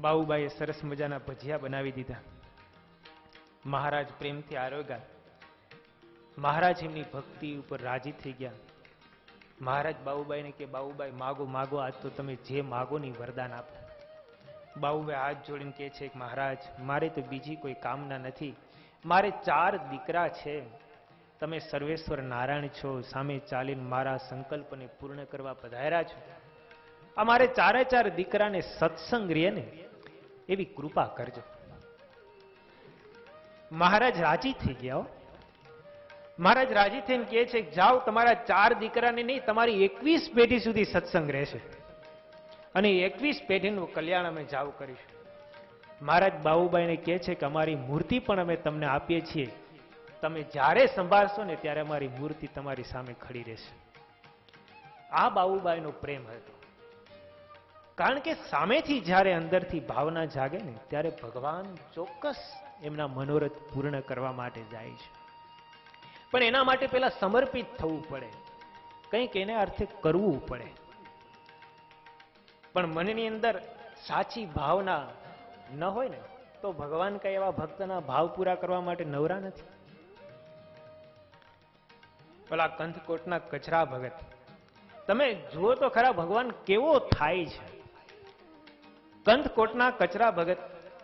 બાઉબાઈએ સરસ મજાના ભજીયા બનાવી દીધા. મહારાજ પ્રેમથી આરોગ્યા. મહારાજ એમની ભક્તિ ઉપર રાજી થઈ ગયા. મહારાજ બાઉબાઈને કે બાઉબાઈ માગો માગો, આજ તો તમે જે માગો ને વરદાન આપો. બાઉબાઈ હાથ જોડીને કહે છે કે મહારાજ મારે તો બીજી કોઈ કામના નથી, મારે 4 દીકરા છે. તમે સર્વેશ્વર નારાયણ છો, સામે ચાલીને મારા સંકલ્પને પૂર્ણ કરવા પધાર્યા છો. અમારે 4 દીકરાને સત્સંગ રહે ને એવી કૃપા કરજો. મહારાજ રાજી થઈ ગયા. મહારાજ રાજી થઈને કહે છે જાઓ, તમારા 4 દીકરાને નહીં, તમારી 21 પેઢી સુધી સત્સંગ રહેશે અને 21 પેઢીનું કલ્યાણ અમે જાવ કરીશું. મહારાજ બાઉબાઈને કહે છે કે અમારી મૂર્તિ પણ અમે તમને આપીએ છીએ, તમે જ્યારે સંભાળશો ને ત્યારે અમારી મૂર્તિ તમારી સામે ખડી રહેશે. આ બાઉબાઈનો પ્રેમ હતો. કારણ કે સામેથી જ્યારે અંદરથી ભાવના જાગે ને ત્યારે ભગવાન ચોક્કસ એમના મનોરથ પૂર્ણ કરવા માટે જાય છે. પણ એના માટે પેલા સમર્પિત થવું પડે, કંઈક એને અર્થે કરવું પડે. પણ મનની અંદર સાચી ભાવના ન હોય ને તો ભગવાન કઈ એવા ભક્તના ભાવ પૂરા કરવા માટે નવરા નથી. પેલા કંથકોટના કચરા ભગત, તમે જુઓ તો ખરા ભગવાન કેવો થાય છે. કંથકોટના કચરા ભગત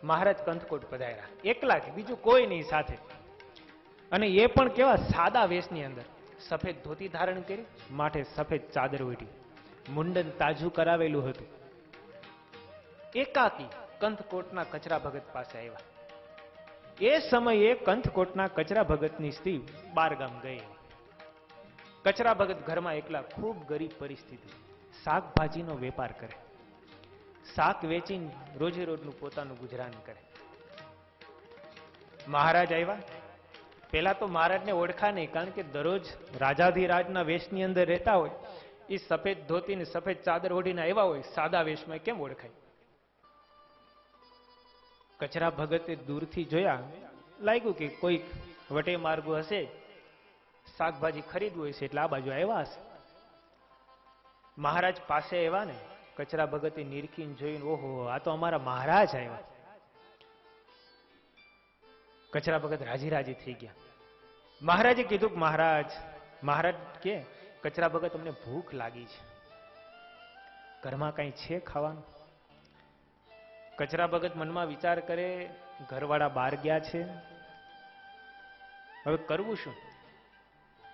મહારાજ કંથકોટ પધાર્યા એકલા જ, બીજું કોઈ નહીં સાથે. અને એ પણ કેવા સાદા વેશની અંદર, સફેદ ધોતી ધારણ કરી, માથે સફેદ ચાદર ઓઢી, મુંડન તાજું કરાવેલું હતું. એકાકી કંથકોટના કચરા ભગત પાસે આવ્યા. એ સમયે કંથકોટના કચરા ભગતની સ્ત્રી 12 ગામ ગઈ. કચરા ભગત ઘરમાં એકલા, ખૂબ ગરીબ પરિસ્થિતિ, શાકભાજીનો વેપાર કરે, શાક વેચીને રોજે રોજનું પોતાનું ગુજરાન કરે. મહારાજ આવ્યા. પેલા તો મહારાજને ઓળખા નહીં, કારણ કે દરરોજ રાજાધિરાજના વેશની અંદર રહેતા હોય, એ સફેદ ધોતી ને સફેદ ચાદર ઓઢીને આવ્યા હોય, સાદા વેશમાં કેમ ઓળખાય? કચરા ભગતે દૂરથી જોયા, લાગ્યું કે કોઈક વટે માર્ગો હશે, શાકભાજી ખરીદવું હશે એટલે આ બાજુ આવ્યા હશે. મહારાજ પાસે આવ્યા ને, કચરા ભગતે નિરખીને જોઈને, ઓહો આ તો અમારા મહારાજ આવ્યા. કચરા ભગત રાજી રાજી થઈ ગયા. મહારાજે કીધું કે મહારાજ કે કચરા ભગત અમને ભૂખ લાગી છે, ઘરમાં કઈ છે ખાવાનું? કચરા ભગત મનમાં વિચાર કરે, ઘરવાળા બહાર ગયા છે, હવે કરવું શું?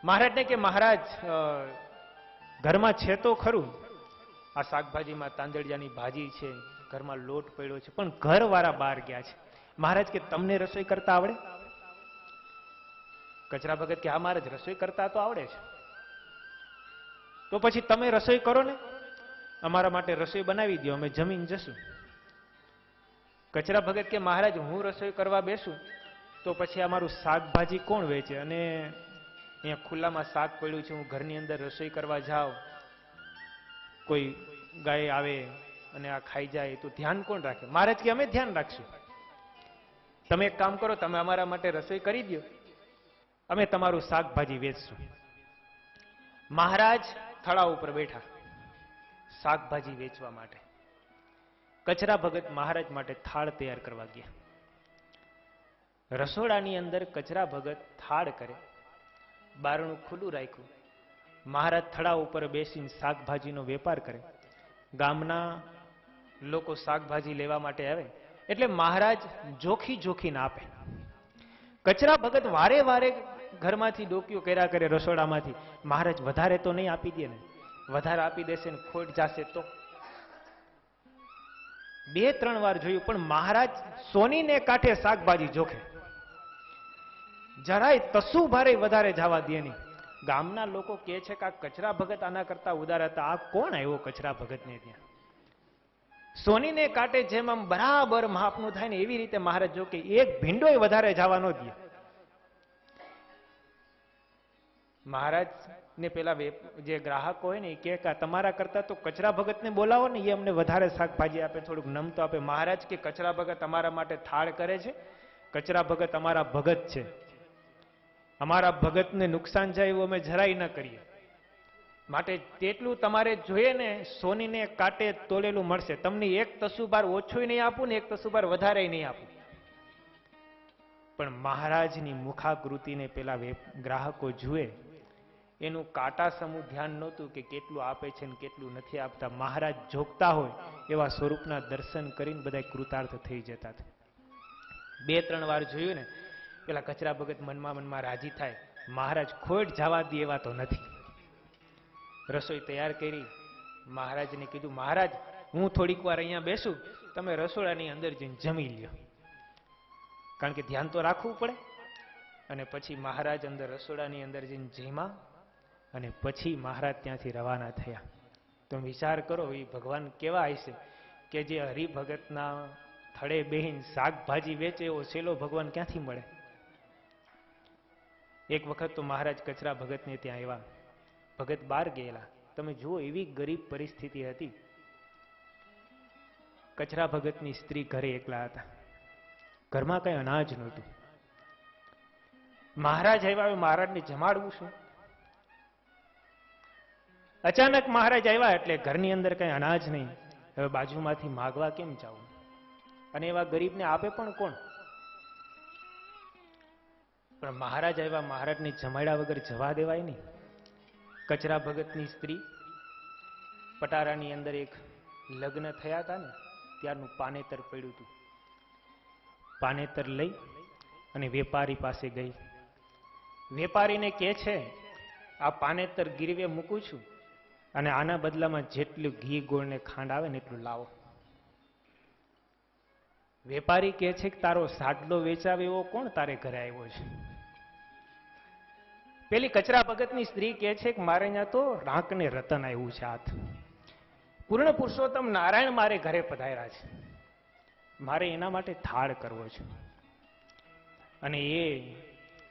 મહારાજને કે મહારાજ ઘરમાં છે તો ખરું, આ શાકભાજીમાં તાંદળિયાની ભાજી છે, ઘરમાં લોટ પડ્યો છે, પણ ઘરવાળા બહાર ગયા છે. મહારાજ કે તમને રસોઈ કરતા આવડે? કચરા ભગત કે હા મહારાજ રસોઈ કરતા તો આવડે છે. તો પછી તમે રસોઈ કરો ને, અમારા માટે રસોઈ બનાવી દો, અમે જમીન જશું. કચરા ભગત કે મહારાજ હું રસોઈ કરવા બેસું તો પછી અમારું શાકભાજી કોણ વેચે? અને અહીંયા ખુલ્લામાં શાક પડ્યું છે, હું ઘરની અંદર રસોઈ કરવા જાઉં, કોઈ ગાય આવે અને આ ખાઈ જાય તો ધ્યાન કોણ રાખે? મહારાજ કે અમે ધ્યાન રાખશું. તમે એક કામ કરો, તમે અમારા માટે રસોઈ કરી દો, અમે તમારું શાકભાજી વેચશું. મહારાજ થળા ઉપર બેઠા શાકભાજી વેચવા માટે. કચરા ભગત મહારાજ માટે થાળ તૈયાર કરવા ગયા. રસોડાની અંદર કચરા ભગત થાળ કરે, બારણું ખુલ્લું રાખ્યું. મહારાજ થળા ઉપર બેસીને શાકભાજીનો વેપાર કરે. ગામના લોકો શાકભાજી લેવા માટે આવે એટલે મહારાજ જોખી જોખીને આપે. કચરા ભગત વારે વારે ઘરમાંથી ડોકીઓ કર્યા કરે રસોડામાંથી, મહારાજ વધારે તો નહીં આપી દે ને, વધારે આપી દેશે ને ખોટ જશે તો. 2-3 વાર જોયું પણ મહારાજ સોનીને કાંઠે શાકભાજી જોખે, જરાય તસુ ભારે વધારે જવા દે નહીં. ગામના લોકો કહે છે કે આ કચરા ભગત આના કરતા ઉદાર હતા, આ કોણ આવ્યો કચરા ભગતને ત્યાં? સોનીને કાંઠે જેમ આમ બરાબર માપનું થાય ને એવી રીતે મહારાજ જોકે એક ભીંડોય વધારે જવા ન દે. મહારાજ ને પેલા જે ગ્રાહકો હોય ને એ કે તમારા કરતા તો કચરા ભગતને બોલાવો ને, એ અમને વધારે શાકભાજી આપે, થોડુંક નમ તો આપે. મહારાજ કે કચરા ભગત અમારા માટે થાળ કરે છે, કચરા ભગત અમારા ભગત છે, અમારા ભગતને નુકસાન જાય એવું અમે જરાય ન કરીએ, માટે તેટલું તમારે જોઈએ ને સોનીને કાંટે તોલેલું મળશે, તમને એક તસુબાર ઓછું નહીં આપું ને એક તસુબાર વધારે નહીં આપું. પણ મહારાજની મુખાકૃતિને પેલા ગ્રાહકો જુએ એનું કાંટા સમૂહ ધ્યાન નહોતું કે કેટલું આપે છે ને કેટલું નથી આપતા. મહારાજ જોગતા હોય એવા સ્વરૂપના દર્શન કરીને બધા કૃતાર્થ થઈ જતા. 2-3 વાર જોયું ને પેલા કચરા ભગત મનમાં રાજી થાય, મહારાજ ખોટ જવા દે એવા તો નથી. રસોઈ તૈયાર કરી, મહારાજને કીધું મહારાજ હું થોડીક વાર અહીંયા બેસું, તમે રસોડાની અંદર જઈને જમી લ્યો, કારણ કે ધ્યાન તો રાખવું પડે. અને પછી મહારાજ અંદર રસોડાની અંદર જઈને જમ્યા અને પછી મહારાજ ત્યાંથી રવાના થયા. તો વિચાર કરો એ ભગવાન કેવા હશે કે જે હરિભગતના થડે બેહીન શાકભાજી વેચે એવો સેલો ભગવાન ક્યાંથી મળે. એક વખત તો મહારાજ કચરા ભગતને ત્યાં આવ્યા, ભગત બહાર ગયેલા. તમે જુઓ એવી ગરીબ પરિસ્થિતિ હતી. કચરા ભગતની સ્ત્રી ઘરે એકલા હતા, ઘરમાં કઈ અનાજ નહોતું. મહારાજ આવ્યા, મહારાજને જમાડવું શું? અચાનક મહારાજ આવ્યા એટલે ઘરની અંદર કઈ અનાજ નહીં. હવે બાજુમાંથી માગવા કેમ જાવું? અને એવા ગરીબને આપે પણ કોણ? પણ મહારાજ આવ્યા, મહારાજને જમાડ્યા વગર જવા દેવાય નહીં. કચરા ભગતની સ્ત્રી પટારાની અંદર એક લગ્ન થયા હતા ને ત્યારનું પાનેતર પડ્યું હતું. પાનેતર લઈ અને વેપારી પાસે ગઈ. વેપારીને કહે છે આ પાનેતર ગીરવે મૂકું છું અને આના બદલામાં જેટલું ઘી ગોળ ને ખાંડ આવે ને એટલું લાવો. વેપારી કહે છે કે તારો સાડલો વેચાવે એવો કોણ તારે ઘરે આવ્યો છે? પેલી કચરા ભગતની સ્ત્રી કહે છે કે મારે અહીંયા તો રાંક ને રતન આવ્યું છે હાથ. પૂર્ણ પુરુષોત્તમ નારાયણ મારે ઘરે પધાર્યા છે, મારે એના માટે થાળ કરવો છે. અને એ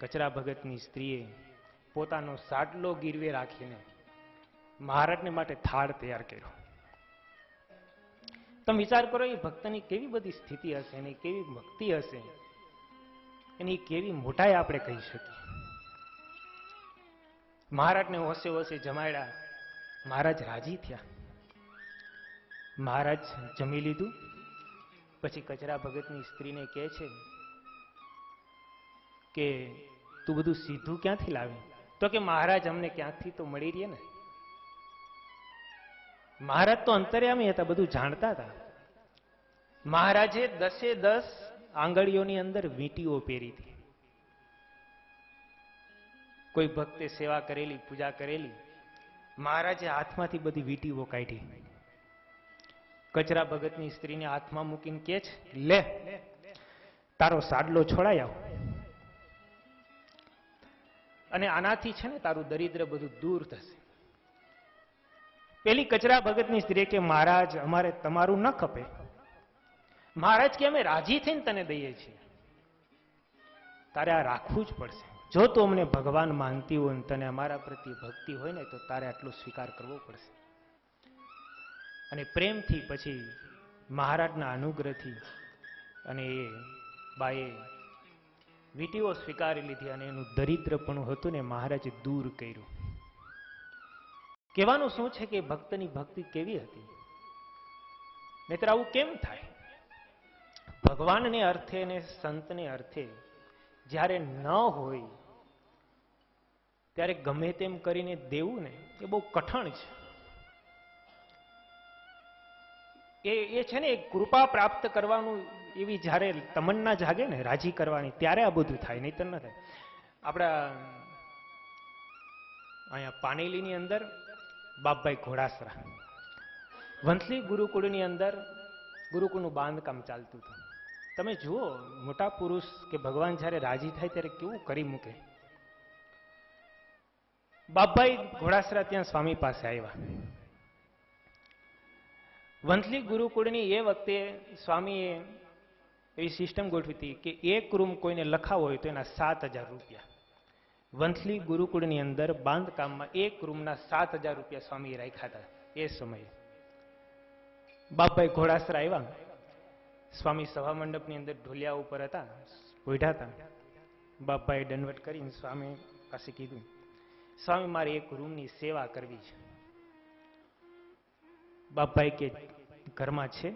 કચરા ભગતની સ્ત્રીએ પોતાનો સાડલો ગીરવે રાખીને મહારાજને માટે થાળ તૈયાર કર્યો. તમે વિચાર કરો એ ભક્તની કેવી બધી સ્થિતિ હશે, એની કેવી ભક્તિ હશે, એની કેવી મોટાઈ આપણે કહી શકીએ. મહારાજને હોશે હોશે જમાડ્યા. મહારાજ રાજી થયા. મહારાજ જમી લીધું પછી કચરા ભગતની સ્ત્રીને કહે છે કે તું બધું સીધું ક્યાંથી લાવે? તો કે મહારાજ અમને ક્યાંથી તો મળી રહે ને. મહારાજ તો અંતર્યામી હતા, બધું જાણતા હતા. મહારાજે 10 આંગળીઓની અંદર વીંટીઓ પહેરી હતી. કોઈ ભક્તે સેવા કરેલી, પૂજા કરેલી, મહારાજે હાથમાંથી બધી વીંટીઓ કાઢી. કચરા ભગતની સ્ત્રીને હાથમાં મૂકીને કહે છે લે તારો સાડલો છોડાઈ આવ અને આનાથી છે ને તારું દરિદ્ર બધું દૂર થશે. પેલી કચરા ભગતની સ્ત્રી કે મહારાજ અમારે તમારું ન ખપે. મહારાજ કે અમે રાજી થઈને તને દઈએ છીએ, તારે આ રાખવું જ પડશે. જો તું અમને ભગવાન માનતી હોય ને તને અમારા પ્રત્યે ભક્તિ હોય ને તો તારે આટલો સ્વીકાર કરવો પડશે. અને પ્રેમથી પછી મહારાજના અનુગ્રહથી અને એ બાએ વીંટીઓ સ્વીકારી લીધી અને એનું દરિદ્રપણું હતું ને મહારાજે દૂર કર્યું. કહેવાનું શું છે કે ભક્તની ભક્તિ કેવી હતી, નહીતર આવું કેમ થાય? ભગવાનને અર્થે અને સંતને અર્થે જ્યારે ન હોય ત્યારે ગમે તેમ કરીને દેવું ને એ બહુ કઠણ છે. એ છે ને કૃપા પ્રાપ્ત કરવાનું એવી જ્યારે તમન્ના જાગે ને રાજી કરવાની ત્યારે આ બધું થાય, નહીતર ન થાય. આપણા અહીંયા પાનેલીની અંદર બાપભાઈ ઘોડાસરા વંથલી ગુરુકુળની અંદર ગુરુકુળનું બાંધકામ ચાલતું હતું. તમે જુઓ મોટા પુરુષ કે ભગવાન જ્યારે રાજી થાય ત્યારે કેવું કરી મૂકે. બાપભાઈ ઘોડાસરા ત્યાં સ્વામી પાસે આવ્યા. વંથલી ગુરુકુળની એ વખતે સ્વામીએ એવી સિસ્ટમ ગોઠવી હતી કે એક રૂમ કોઈને લખાવો હોય તો એના 7,000 રૂપિયા, વંથલી ગુરુકુળની અંદર બાંધકામમાં એક રૂમના 7,000 રૂપિયા સ્વામી રાખ્યા હતા. એ સમયે બાપભાઈ ઘોડાસરા આવ્યા. સ્વામી સભા મંડપની અંદર ઢોલિયા ઉપર હતા, બેઠા હતા. બાપભાઈ દંડવટ કરીને સ્વામી પાસે કીધું, સ્વામી મારે એક રૂમની સેવા કરવી છે. બાપભાઈ કે ઘરમાં છે?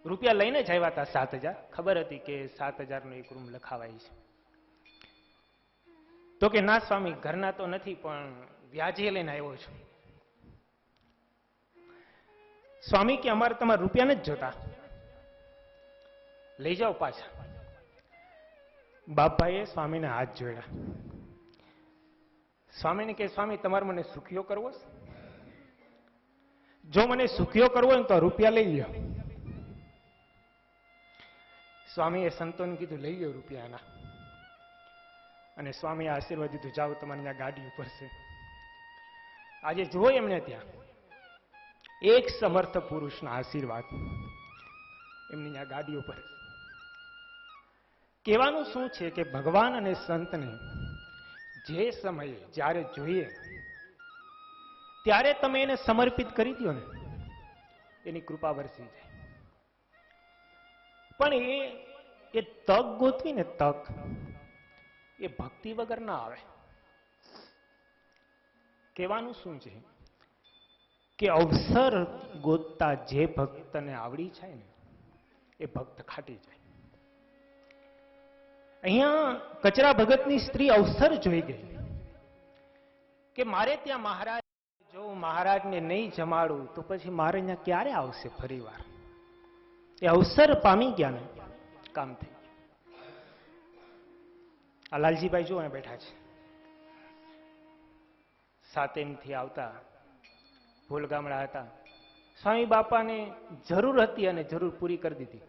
રૂપિયા લઈને જ આવ્યા હતા 7,000. ખબર હતી કે 7,000 નો એક રૂમ લખાવાય છે. તો કે ના સ્વામી, ઘરના તો નથી પણ વ્યાજે લઈને આવ્યો છું. સ્વામી કે અમારે તમારા રૂપિયા નથી જોતા, લઈ જાઓ પાછા. બાપભાઈએ સ્વામીને હાથ જોડ્યા. સ્વામીને કે સ્વામી તમારે મને સુખીઓ કરવો છે? જો મને સુખીઓ કરવો હોય તો રૂપિયા લઈ લ્યો. સ્વામીએ સંતોને કીધું લઈ લ્યો રૂપિયાના. અને સ્વામીએ આશીર્વાદ દીધું, જાઓ તમારી ત્યાં ગાડી ઉપર છે. આજે જુઓ એમને ત્યાં એક સમર્થ પુરુષના આશીર્વાદ એમની ત્યાં ગાડી ઉપર. કહેવાનું શું છે કે ભગવાન અને સંતને જે સમયે જ્યારે જોઈએ ત્યારે તમે એને સમર્પિત કરી દો ને, એની કૃપા વરસી જાય. પણ એ તક ગોતવી ને, તક એ ભક્તિ વગર ના આવે. કહેવાનું શું છે કે અવસર ગોતતા જે ભક્તને આવડી જાય ને એ ભક્ત ખાટી જાય. અહીંયા કચરા ભગતની સ્ત્રી અવસર જોઈ ગઈ કે મારે ત્યાં મહારાજ, જો મહારાજને નહીં જમાડું તો પછી મારે અહીંયા ક્યારે આવશે ફરી વાર. એ અવસર પામી ગયા ને, કામ થઈ ગયું. આ લાલજીભાઈ જો અહીંયા બેઠા છે, સાતેમથી આવતા ભૂલ ગામડા હતા. સ્વામી બાપાને જરૂર હતી અને જરૂર પૂરી કરી દીધી.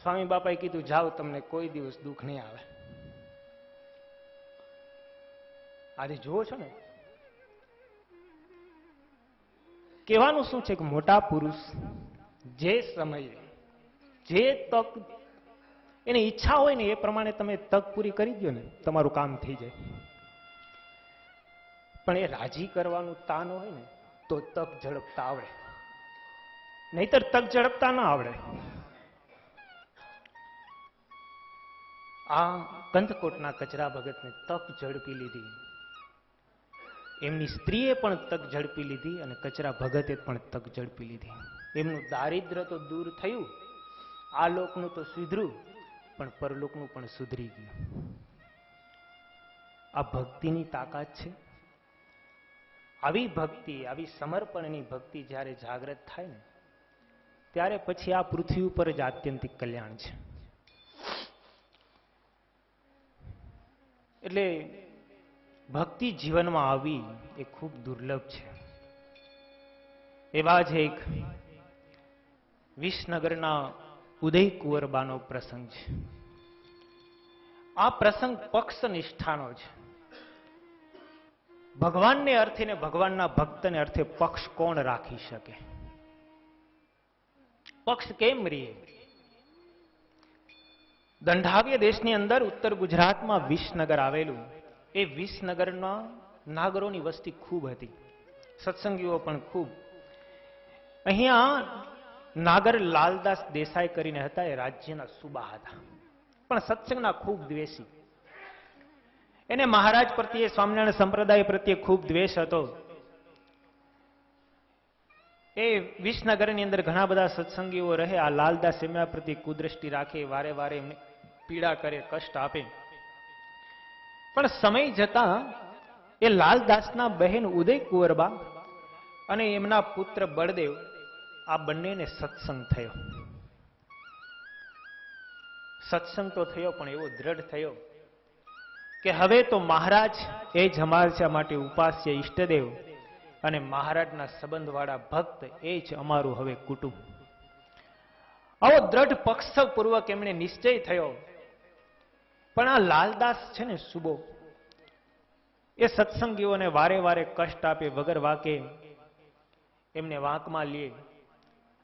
સ્વામી બાપાએ કીધું જાઓ, તમને કોઈ દિવસ દુઃખ નહીં આવે. આજે જુઓ છો ને, કહેવાનું શું છે કે મોટા પુરુષ જે સમયે જે તક એની ઈચ્છા હોય ને એ પ્રમાણે તમે તક પૂરી કરી દો ને, તમારું કામ થઈ જાય. પણ એ રાજી કરવાનું તાન હોય ને તો તક ઝડપતા આવડે, નહીતર તક ઝડપતા ના આવડે. આ કંથકોટના કચરા ભગતને તક ઝડપી લીધી, એમની સ્ત્રીએ પણ તક ઝડપી લીધી અને કચરા ભગતે પણ તક ઝડપી લીધી. એમનું દારિદ્ર તો દૂર થયું, આ લોકનું તો સુધર્યું, પણ પરલોકનું પણ સુધરી ગયું. આ ભક્તિની તાકાત છે. આવી ભક્તિ, આવી સમર્પણની ભક્તિ જ્યારે જાગૃત થાય ને ત્યારે પછી આ પૃથ્વી ઉપર જ આત્યંતિક કલ્યાણ છે. એટલે ભક્તિ જીવનમાં આવી એ ખૂબ દુર્લભ છે. એવા જ એક વિસનગરના ઉદયકુંવરબાનો પ્રસંગ છે. આ પ્રસંગ પક્ષ નિષ્ઠાનો છે. ભગવાનને અર્થે ને ભગવાનના ભક્તને અર્થે પક્ષ કોણ રાખી શકે? પક્ષ કેમ રીએ? દંઢાવ્ય દેશની અંદર ઉત્તર ગુજરાતમાં વિસનગર આવેલું. એ વિસનગરના નાગરોની વસ્તી ખૂબ હતી, સત્સંગીઓ પણ ખૂબ. અહીંયા નાગર લાલદાસ દેસાઈ કરીને હતા, એ રાજ્યના સુબા હતા, પણ સત્સંગના ખૂબ દ્વેષી. એને મહારાજ પ્રત્યે, સ્વામિનારાયણ સંપ્રદાય પ્રત્યે ખૂબ દ્વેષ હતો. એ વિસનગરની અંદર ઘણા બધા સત્સંગીઓ રહે, આ લાલદાસ એમના પ્રત્યે કુદ્રષ્ટિ રાખે, વારે વારે એમને પીડા કરે, કષ્ટ આપે. પણ સમય જતા એ લાલદાસના બહેન ઉદયકુંવરબા અને એમના પુત્ર બળદેવ, આ બંનેને સત્સંગ થયો. સત્સંગ તો થયો પણ એવો દ્રઢ થયો કે હવે તો મહારાજ એ જ અમારા માટે ઉપાસ્ય ઈષ્ટદેવ અને મહારાજના સંબંધવાળા ભક્ત એ જ અમારું હવે કુટુંબ. આવો દ્રઢ પક્ષપૂર્વક એમણે નિશ્ચય થયો. પણ આ લાલદાસ છે ને સુબો, એ સત્સંગીઓને વારે વારે કષ્ટ આપે, વગર વાકે એમને વાંકમાં લે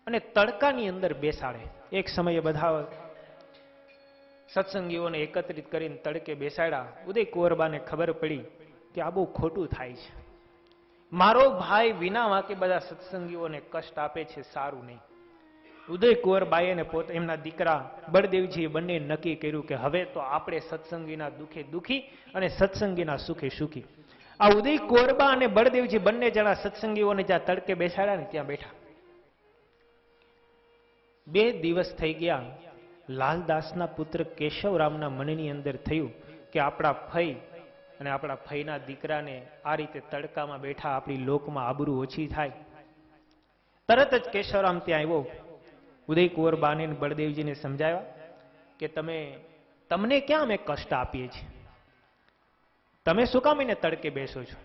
અને તડકાની અંદર બેસાડે. એક સમયે બધા સત્સંગીઓને એકત્રિત કરીને તડકે બેસાડ્યા. ઉદય કુંવરબાને ખબર પડી કે આ બહુ ખોટું થાય છે. મારો ભાઈ વિના વાંકે બધા સત્સંગીઓને કષ્ટ આપે છે, સારું નહીં. ઉદય કુંવરબાએ અને પોતે એમના દીકરા બળદેવજીએ બંને નક્કી કર્યું કે હવે તો આપણે સત્સંગીના દુઃખે દુઃખી અને સત્સંગીના સુખે સુખી. આ ઉદય કુંવરબા અને બળદેવજી બંને જણા સત્સંગીઓને જ્યાં તડકે બેસાડ્યા ને ત્યાં બેઠા. 2 દિવસ થઈ ગયા. લાલદાસના પુત્ર કેશવરામના મનની અંદર થયું કે આપણા ફઈ અને આપણા ફઈના દીકરાને આ રીતે તડકામાં બેઠા આપણી લોકમાં આબરૂ ઓછી થાય. તરત જ કેશવરામ ત્યાં આવ્યો. ઉદય કુંવરબાને બળદેવજીને સમજાવ્યા કે તમને ક્યાં અમે કષ્ટ આપીએ છીએ? તમે શું કામ એને તડકે બેસો છો?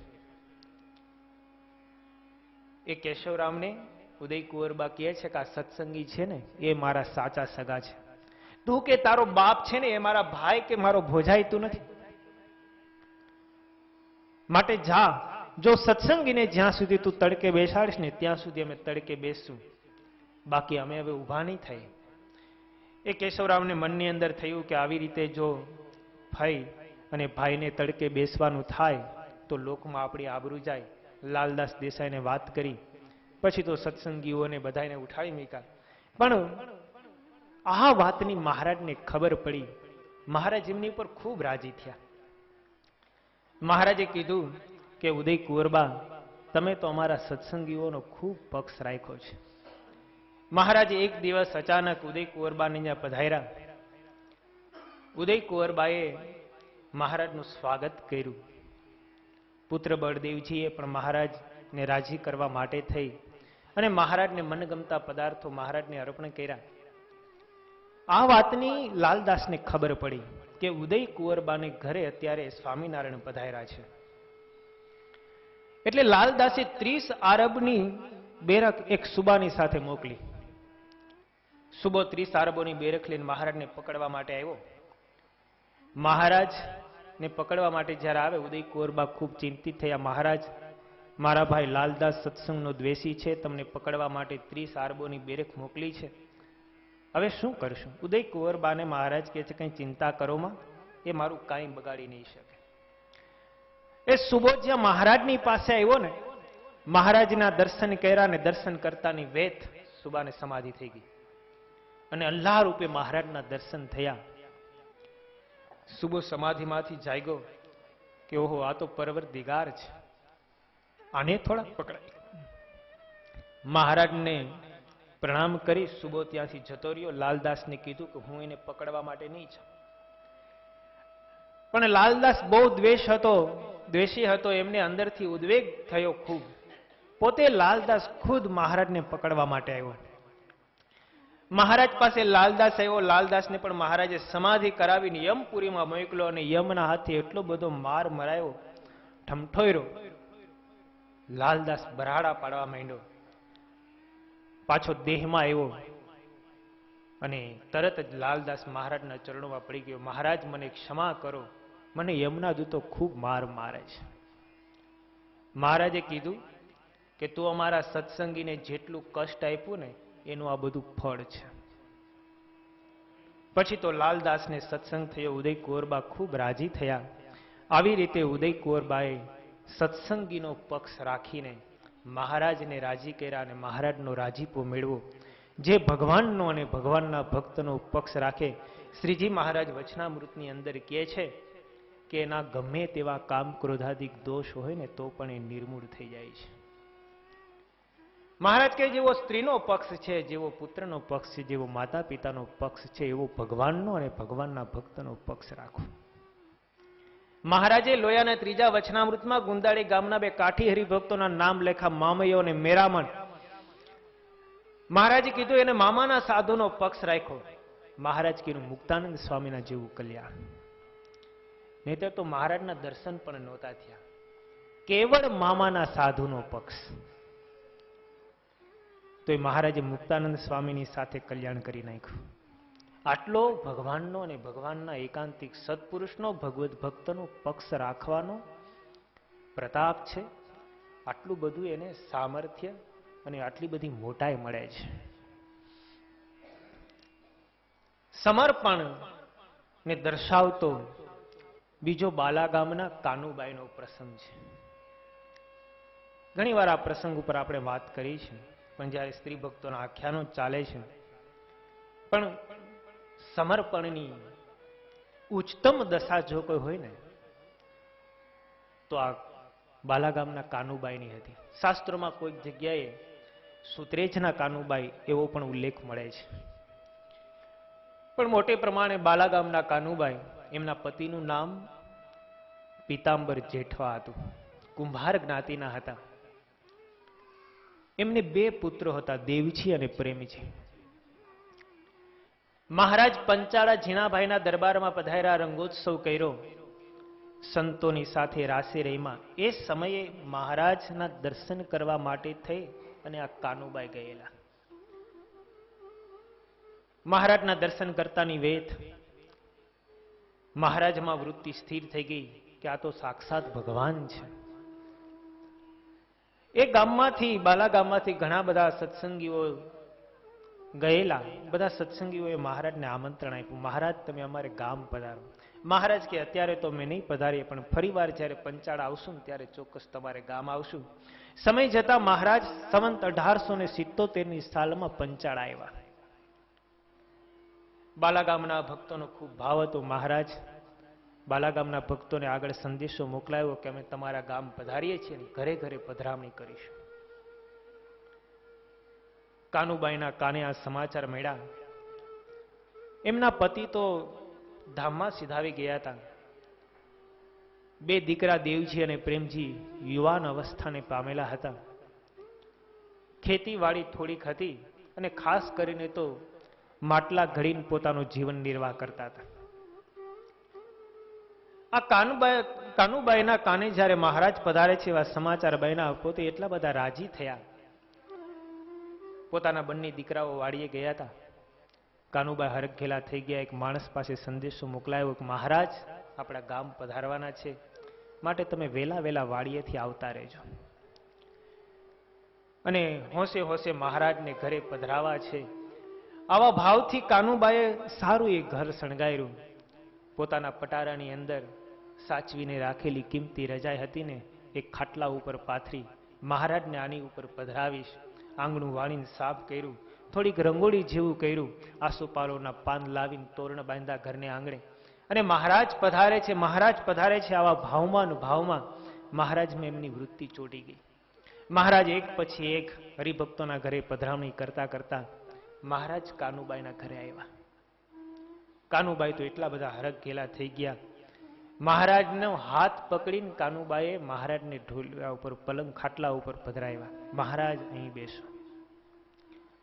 એ કેશવરામને ઉદય કુંવરબા કહે છે કે આ સત્સંગી છે ને એ મારા સાચા સગા છે. તું કે તારો બાપ છે ને એ મારા ભાઈ કે મારો ભોજાઈ તું નથી. માટે જા, જો સત્સંગીને જ્યાં સુધી તું તડકે બેસાડીશ ને ત્યાં સુધી અમે તડકે બેસશું, બાકી અમે હવે ઊભા નહીં થઈ. એ કેશવરામને મનની અંદર થયું કે આવી રીતે જો ભાઈ અને ભાઈને તડકે બેસવાનું થાય તો લોકમાં આપણી આબરૂ જાય. લાલદાસ દેસાઈને વાત કરી, પછી તો સત્સંગીઓને બધાને ઉઠાડી મૂક્યા. પણ આ વાતની મહારાજને ખબર પડી. મહારાજ એમની ઉપર ખૂબ રાજી થયા. મહારાજે કીધું કે ઉદય કુંવરબા, તમે તો અમારા સત્સંગીઓનો ખૂબ પક્ષ રાખ્યો છે. મહારાજે એક દિવસ અચાનક ઉદય કુંવરબાને ત્યાં પધાર્યા. ઉદય કુંવરબાએ મહારાજનું સ્વાગત કર્યું. પુત્ર બળદેવજીએ પણ મહારાજને રાજી કરવા માટે થઈ અને મહારાજને મનગમતા પદાર્થો મહારાજને અર્પણ કર્યા. આ વાતની લાલદાસને ખબર પડી કે ઉદય કુંવરબાને ઘરે અત્યારે સ્વામિનારાયણ પધાર્યા છે. એટલે લાલદાસે 30 આરબની બેરક એક સુબાની સાથે મોકલી. સુબો 30 આરબોની બેરક લઈને મહારાજને પકડવા માટે આવ્યો. મહારાજને પકડવા માટે જ્યારે આવે, ઉદય કુંવરબા ખૂબ ચિંતિત થયા. મહારાજ, મારા ભાઈ લાલદાસ સત્સંગનો દ્વેષી છે, તમને પકડવા માટે 30 આરબોની બેરક મોકલી છે, હવે શું કરશું? ઉદય કુંવરબાને મહારાજ કહે છે, કંઈ ચિંતા કરોમાં, એ મારું કાંઈ બગાડી નહીં શકે. એ સુબો જ્યાં મહારાજની પાસે આવ્યો ને, મહારાજના દર્શન કર્યા ને દર્શન કરતાની વેત સુબાને સમાધિ થઈ ગઈ અને અલ્લાહ રૂપે મહારાજના દર્શન થયા. સુબો સમાધિમાંથી જાગ્યો કે ઓહો, આ તો પરવરદિગાર છે, આને થોડા પકડાય. મહારાજને પ્રણામ કરી સુબો ત્યાંથી જતો રહ્યો. લાલદાસને કીધું કે હું એને પકડવા માટે નહીં છું. પણ લાલદાસ બહુ દ્વેષી હતો. એમને અંદરથી ઉદ્વેગ થયો ખૂબ. પોતે લાલદાસ ખુદ મહારાજને પકડવા માટે આવ્યો. મહારાજ પાસે લાલદાસ આવ્યો. લાલદાસને પણ મહારાજે સમાધિ કરાવીને યમપુરીમાં મોકલ્યો અને યમના હાથે એટલો બધો માર મરાયો, ઠમઠોયરો. લાલદાસ બરાડા પાડવા માંડ્યો. પાછો દેહમાં આવ્યો અને તરત જ લાલદાસ મહારાજના ચરણોમાં પડી ગયો. મહારાજ, મને ક્ષમા કરો, મને યમના દૂતો ખૂબ માર મારે છે. મહારાજે કીધું કે તું અમારા સત્સંગીને જેટલું કષ્ટ આપ્યું ને એનું આ બધું ફળ છે. પછી તો લાલદાસને સત્સંગ થયો. ઉદય કુંવરબા ખૂબ રાજી થયા. આવી રીતે ઉદય કુંવરબાએ સત્સંગીનો પક્ષ રાખીને મહારાજને રાજી કર્યા અને મહારાજનો રાજીપો મેળવો. જે ભગવાનનો અને ભગવાનના ભક્તનો પક્ષ રાખે, શ્રીજી મહારાજ વચનામૃતની અંદર કહે છે કે એના ગમે તેવા કામ ક્રોધાદિક દોષ હોય ને તો પણ એ નિર્મૂળ થઈ જાય છે. મહારાજ કહે જેવો સ્ત્રીનો પક્ષ છે, જેવો પુત્રનો પક્ષ છે, જેવો માતા પિતાનો પક્ષ છે, એવો ભગવાનનો અને ભગવાનના ભક્તનો પક્ષ રાખો. મહારાજે લોયાના 3જા વચનામૃતમાં ગુંદાળી ગામના 2 કાઠી હરિભક્તોના નામ લેખા, મામૈયો અને મેરામણ. મહારાજે કીધું એને મામાના સાધુનો પક્ષ રાખ્યો. મહારાજ કીધું મુક્તાનંદ સ્વામીના જેવું કલ્યાણ. નહીતર તો મહારાજના દર્શન પણ નહોતા થયા. કેવળ મામાના સાધુનો પક્ષ. તો એ મહારાજે મુક્તાનંદ સ્વામીની સાથે કલ્યાણ કરી નાખ્યું. આટલો ભગવાનનો અને ભગવાનના એકાંતિક સત્પુરુષનો, ભગવત ભક્તનો પક્ષ રાખવાનો પ્રતાપ છે. આટલું બધું એને સામર્થ્ય અને આટલી બધી મોટાઈ મળે છે. સમર્પણ ને દર્શાવતો બીજો બાલા ગામના કાનુબાઈનો પ્રસંગ છે. ઘણીવાર આ પ્રસંગ ઉપર આપણે વાત કરી છે, પણ જ્યારે સ્ત્રી ભક્તોના આખ્યાનો ચાલે છે, પણ સમર્પણની ઉચ્ચતમ દશા જો કોઈ હોય ને તો આ બાલા ગામના કાનુબાઈની હતી. શાસ્ત્રોમાં કોઈક જગ્યાએ સુત્રેજના કાનુબાઈ એવો પણ ઉલ્લેખ મળે છે. પણ મોટે પ્રમાણે બાલા ગામના કાનુબાઈ, એમના પતિનું નામ પીતાંબર જેઠવા હતું. કુંભાર જ્ઞાતિના હતા. એમને 2 પુત્રો હતા, દેવજી અને પ્રેમજી. મહારાજ પંચાળા ઝીણાભાઈના દરબારમાં પધાર્યા, રંગોત્સવ કર્યો, સંતોની સાથે રાસે રહીમાં. એ સમયે મહારાજના દર્શન કરવા માટે થઈ અને આ કાનુબાઈ ગયેલા. મહારાજના દર્શન કરતાની વેત મહારાજમાં વૃત્તિ સ્થિર થઈ ગઈ કે આ તો સાક્ષાત ભગવાન છે. એ ગામમાંથી, બાલા ગામમાંથી ઘણા બધા સત્સંગીઓ ગયેલા. બધા સત્સંગીઓએ મહારાજને આમંત્રણ આપ્યું, મહારાજ તમે અમારે ગામ પધારો. મહારાજ કે અત્યારે તો મેં નહીં પધારીએ, પણ ફરીવાર જ્યારે પંચાળા આવશું ને ત્યારે ચોક્કસ તમારે ગામ આવશું. સમય જતા મહારાજ સંવંત 1877ની સાલમાં પંચાળા આવ્યા. બાલા ગામના ભક્તોનો ખૂબ ભાવ હતો. મહારાજ બાલા ગામના ભક્તોને આગળ સંદેશો મોકલાયો કે અમે તમારા ગામ પધારીએ છીએ, ઘરે ઘરે પધરામણી કરીશું. કાનુબાઈના કાને આ સમાચાર મળ્યા. એમના પતિ તો ધામમાં સિધાવી ગયા હતા. 2 દીકરા દેવજી અને પ્રેમજી યુવાન અવસ્થાને પામેલા હતા. ખેતીવાડી થોડીક હતી અને ખાસ કરીને તો માટલા ઘડીને પોતાનું જીવન નિર્વાહ કરતા હતા. આ કાનુબાઈના કાને જ્યારે મહારાજ પધારે છે એવા સમાચાર બન્યા, પોતે એટલા બધા રાજી થયા. પોતાના બંને દીકરાઓ વાડીએ ગયા હતા. કાનુબાઈ હરખઘેલા થઈ ગયા. એક માણસ પાસે સંદેશો મોકલાયો કે મહારાજ આપણા ગામ પધારવાના છે, માટે તમે વેલા વેલા વાડીએથી આવતા રહેજો. અને હોંશે હોંશે મહારાજને ઘરે પધરાવા છે. આવા ભાવથી કાનુબાઈએ સારું એક ઘર શણગાર્યું. પોતાના પટારાની અંદર સાચવીને રાખેલી કિંમતી રજાઈ હતી ને એક ખાટલા ઉપર પાથરી મહારાજને આની ઉપર પધરાવીશ. આંગણું વાળીને સાફ કર્યું, થોડીક રંગોળી જેવું કર્યું, આસોપાલોના પાન લાવીને તોરણ બાંધ્યા ઘરને આંગણે. અને મહારાજ પધારે છે, મહારાજ પધારે છે, આવા ભાવમાં ભાવમાં મહારાજમાં એમની વૃત્તિ ચોટી ગઈ. મહારાજ એક પછી એક હરિભક્તોના ઘરે પધરામણી કરતા કરતા મહારાજ કાનુબાઈના ઘરે આવ્યા. કાનુબાઈ તો એટલા બધા હરખઘેલા થઈ ગયા. મહારાજનો હાથ પકડીને કાનુબાઈએ મહારાજને ઢોલિયા ઉપર, પલંગ ખાટલા ઉપર પધરાવ્યા. મહારાજ અહીં બેસો.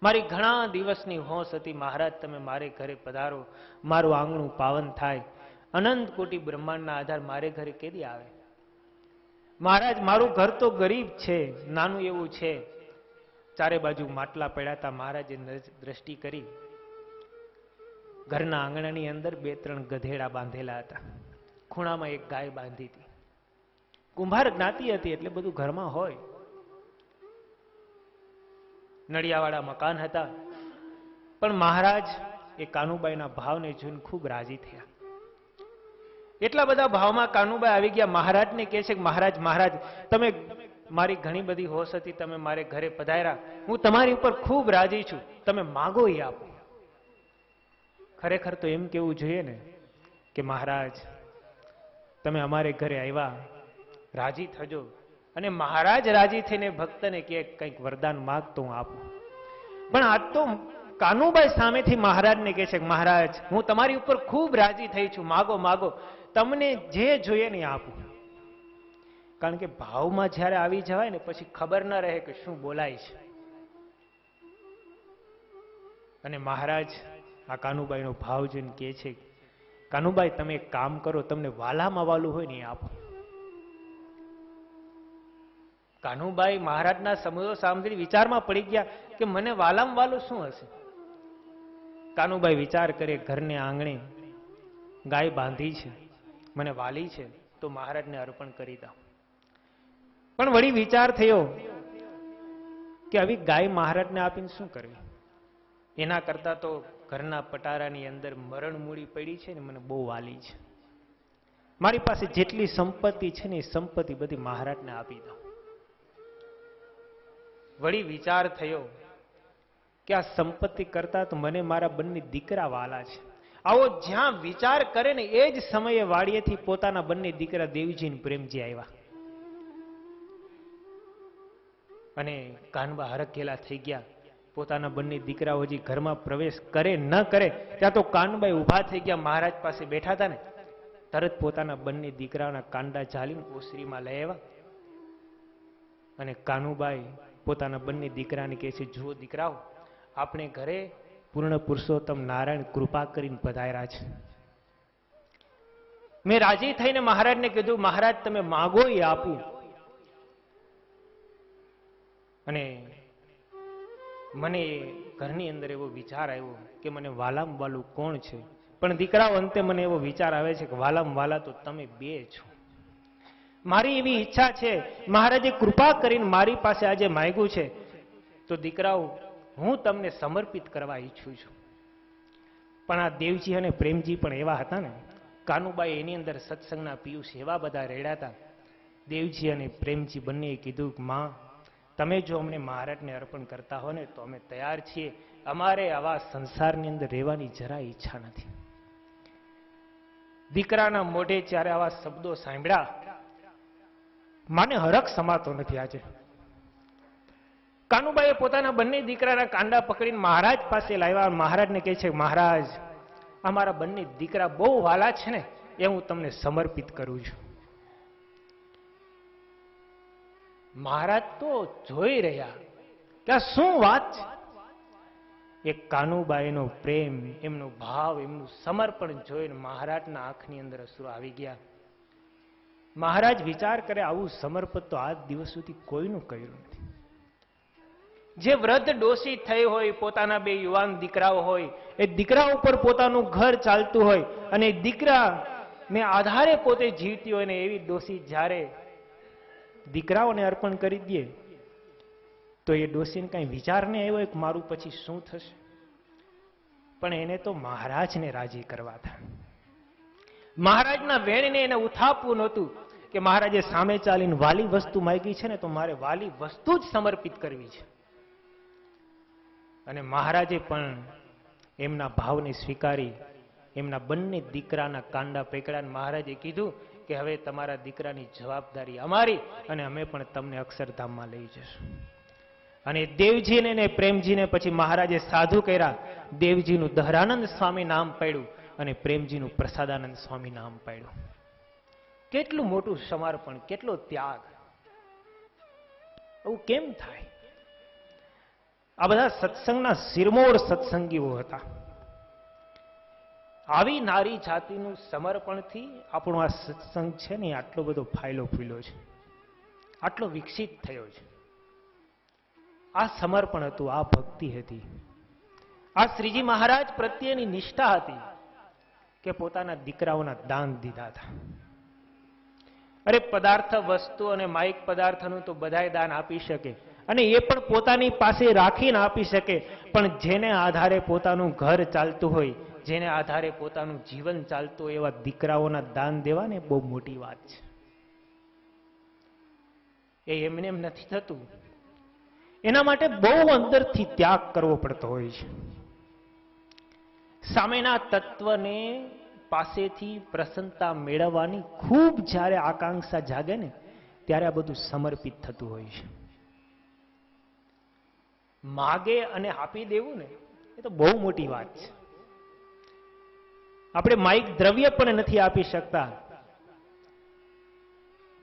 મારી ઘણા દિવસની હોશ હતી, મહારાજ તમે મારે ઘરે પધારો, મારું આંગણું પાવન થાય. અનંત કોટી બ્રહ્માંડના આધાર મારે ઘરે કેદી આવે? મહારાજ મારું ઘર તો ગરીબ છે, નાનું એવું છે. ચારે બાજુ માટલા પડ્યા હતા. મહારાજે દ્રષ્ટિ કરી. ઘરના આંગણાની અંદર 2-3 ગધેડા બાંધેલા હતા. ખૂણામાં એક ગાય બાંધી હતી. કુંભાર જ્ઞાતિ હતી એટલે બધું ઘરમાં હોય. નળિયાવાળા મકાન હતા. પણ મહારાજ એ કાનુબાઈના ભાવને જોઈને ખૂબ રાજી થયા. એટલા બધા ભાવમાં કાનુબાઈ આવી ગયા. મહારાજને કહે છે કે મહારાજ, મહારાજ તમે, મારી ઘણી બધી હોશ હતી, તમે મારે ઘરે પધાર્યા, હું તમારી ઉપર ખૂબ રાજી છું, તમે માગો એ આપો. ખરેખર તો એમ કેવું જોઈએ ને કે મહારાજ તમે અમારે ઘરે આવ્યા, રાજી થજો. અને મહારાજ રાજી થઈને ભક્તને કે કંઈક વરદાન માગ તો હું આપું. પણ આ તો કાનુબાઈ સામેથી મહારાજને કહે છે કે મહારાજ હું તમારી ઉપર ખૂબ રાજી થઈ છું, માગો માગો, તમને જે જોઈએ ને આપું. કારણ કે ભાવમાં જ્યારે આવી જવાય ને પછી ખબર ન રહે કે શું બોલાય છે. અને મહારાજ આ કાનુબાઈનો ભાવ જોઈને કહે છે, કાનુબાઈ તમે એક કામ કરો, તમને વાલામાં વાલું હોય ને એ આપો. કાનુબાઈ મહારાજના સમજો સાંભળી વિચારમાં પડી ગયા કે મને વાલામાં વાલું શું હશે. કાનુબાઈ વિચાર કરે, ઘરને આંગણે ગાય બાંધી છે, મને વાલી છે તો મહારાજને અર્પણ કરી દઉં. પણ વળી વિચાર થયો કે આવી ગાય મહારાજને આપીને શું કરવી. એના કરતા તો ઘરના પટારાની અંદર મરણ મૂડી પડી છે ને મને બહુ વાલી છે. મારી પાસે જેટલી સંપત્તિ છે ને એ સંપત્તિ બધી મહારાજને આપી દો. વળી વિચાર થયો કે આ સંપત્તિ કરતા તો મને મારા બંને દીકરા વાલા છે. આવો જ્યાં વિચાર કરે ને એ જ સમયે વાડીએથી પોતાના બંને દીકરા દેવજી અને પ્રેમજી આવ્યા અને કાનબા હરખેલા થઈ ગયા. પોતાના બંને દીકરાઓ હજી ઘરમાં પ્રવેશ કરે ન કરે ત્યાં તો કાનબાઈ ઉભા થઈ ગયા. મહારાજ પાસે બેઠા હતા ને તરત પોતાના બંને દીકરાઓના કાંડા ઝાલીને ઓસરીમાં લઈ આવ્યા અને કાનુબાઈ પોતાના બંને દીકરાને કહે છે, જુઓ દીકરાઓ, આપણે ઘરે પૂર્ણ પુરુષોત્તમ નારાયણ કૃપા કરીને પધાર્યા છે. મેં રાજી થઈને મહારાજને કીધું, મહારાજ તમે માગો એ આપું. અને મને ઘરની અંદર એવો વિચાર આવ્યો કે મને વાલામ વાલું કોણ છે? પણ દીકરાઓ, અંતે મને એવો વિચાર આવે છે કે વાલામ વાલા તો તમે બે છો. મારી એવી ઈચ્છા છે, મહારાજે કૃપા કરીને મારી પાસે આજે માંગ્યું છે તો દીકરાઓ હું તમને સમર્પિત કરવા ઈચ્છું છું. પણ આ દેવજી અને પ્રેમજી પણ એવા હતા ને, કાનુબાઈ એની અંદર સત્સંગના પિયુષ એવા બધા રેડા હતા. દેવજી અને પ્રેમજી બંનેએ કીધું, માં તમે જો અમને મહારાજને અર્પણ કરતા હો ને તો અમે તૈયાર છીએ. અમારે આવા સંસારની અંદર રહેવાની જરા ઈચ્છા નથી. દીકરાના મોઢે જ્યારે આવા શબ્દો સાંભળ્યા, માને હરખ સમાતો નથી. આજે કાનુબાઈએ પોતાના બંને દીકરાના કાંડા પકડીને મહારાજ પાસે લાવ્યા. મહારાજને કહે છે, મહારાજ અમારા બંને દીકરા બહુ વાલા છે ને એ હું તમને સમર્પિત કરું છું. મહારાજ તો જોઈ રહ્યા કે આ શું વાત છે. એક કાનુબાઈનો પ્રેમ, એમનો ભાવ, એમનું સમર્પણ જોઈને મહારાજના આંખની અંદર અશ્રુ આવી ગયા. મહારાજ વિચાર કરે, આવું સમર્પણ તો આજ દિવસ સુધી કોઈનું કર્યું નથી. જે વૃદ્ધ ડોશી થઈ હોય, પોતાના બે યુવાન દીકરાઓ હોય, એ દીકરા ઉપર પોતાનું ઘર ચાલતું હોય અને દીકરા ને આધારે પોતે જીવતી હોય ને એવી ડોશી જ્યારે દીકરાઓને અર્પણ કરી દે તો એ ડોશીને કઈ વિચાર નહીં આવ્યો કે મારું પછી શું થશે. પણ એને તો મહારાજને રાજી કરવા હતા. મહારાજના વેણને એને ઉથાપવું નહોતું કે મહારાજે સામે ચાલીને વાલી વસ્તુ માંગી છે ને તો મારે વાલી વસ્તુ જ સમર્પિત કરવી છે. અને મહારાજે પણ એમના ભાવને સ્વીકારી એમના બંને દીકરાના કાંડા પકડ્યા. મહારાજે કીધું કે હવે તમારા દીકરાની જવાબદારી અમારી અને અમે પણ તમને અક્ષરધામમાં લઈ જશું. અને દેવજીને ને પ્રેમજીને પછી મહારાજે સાધુ કર્યા. દેવજીનું દહરાનંદ સ્વામી નામ પાડ્યું અને પ્રેમજીનું પ્રસાદાનંદ સ્વામી નામ પાડ્યું. કેટલું મોટું સમર્પણ, કેટલો ત્યાગ! આવું કેમ થાય? આ બધા સત્સંગના શિરમોર સત્સંગીઓ હતા. આવી નારી જાતિનું સમર્પણથી આપણો આ સત્સંગ છે ને આટલો બધો ફાયલો ફૂલ્યો છે, આટલો વિકસિત થયો છે. આ સમર્પણ હતું, આ ભક્તિ હતી, આ શ્રીજી મહારાજ પ્રત્યેની નિષ્ઠા હતી કે પોતાના દીકરાઓના દાન દીધા હતા. અરે પદાર્થ, વસ્તુ અને માયિક પદાર્થનું તો બધાય દાન આપી શકે અને એ પણ પોતાની પાસે રાખીને આપી શકે, પણ જેને આધારે પોતાનું ઘર ચાલતું હોય, જેને આધારે પોતાનું જીવન ચાલતું હોય એવા દીકરાઓના દાન દેવા ને બહુ મોટી વાત છે. એ એમને એમ નથી થતું. એના માટે બહુ અંદરથી ત્યાગ કરવો પડતો હોય છે. સામેના તત્વને પાસેથી પ્રસન્નતા મેળવવાની ખૂબ જ્યારે આકાંક્ષા જાગે ને ત્યારે આ બધું સમર્પિત થતું હોય છે. માગે અને આપી દેવું ને એ તો બહુ મોટી વાત છે. આપણે માઇક દ્રવ્ય પણ નથી આપી શકતા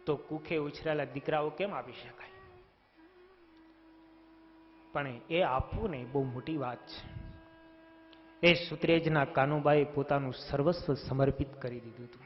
તો કુખે ઉછરેલા દીકરાઓ કેમ આપી શકાય? પણ એ આપવું ને બહુ મોટી વાત છે. એ સુત્રેજના કાનુબાએ પોતાનું સર્વસ્વ સમર્પિત કરી દીધું હતું.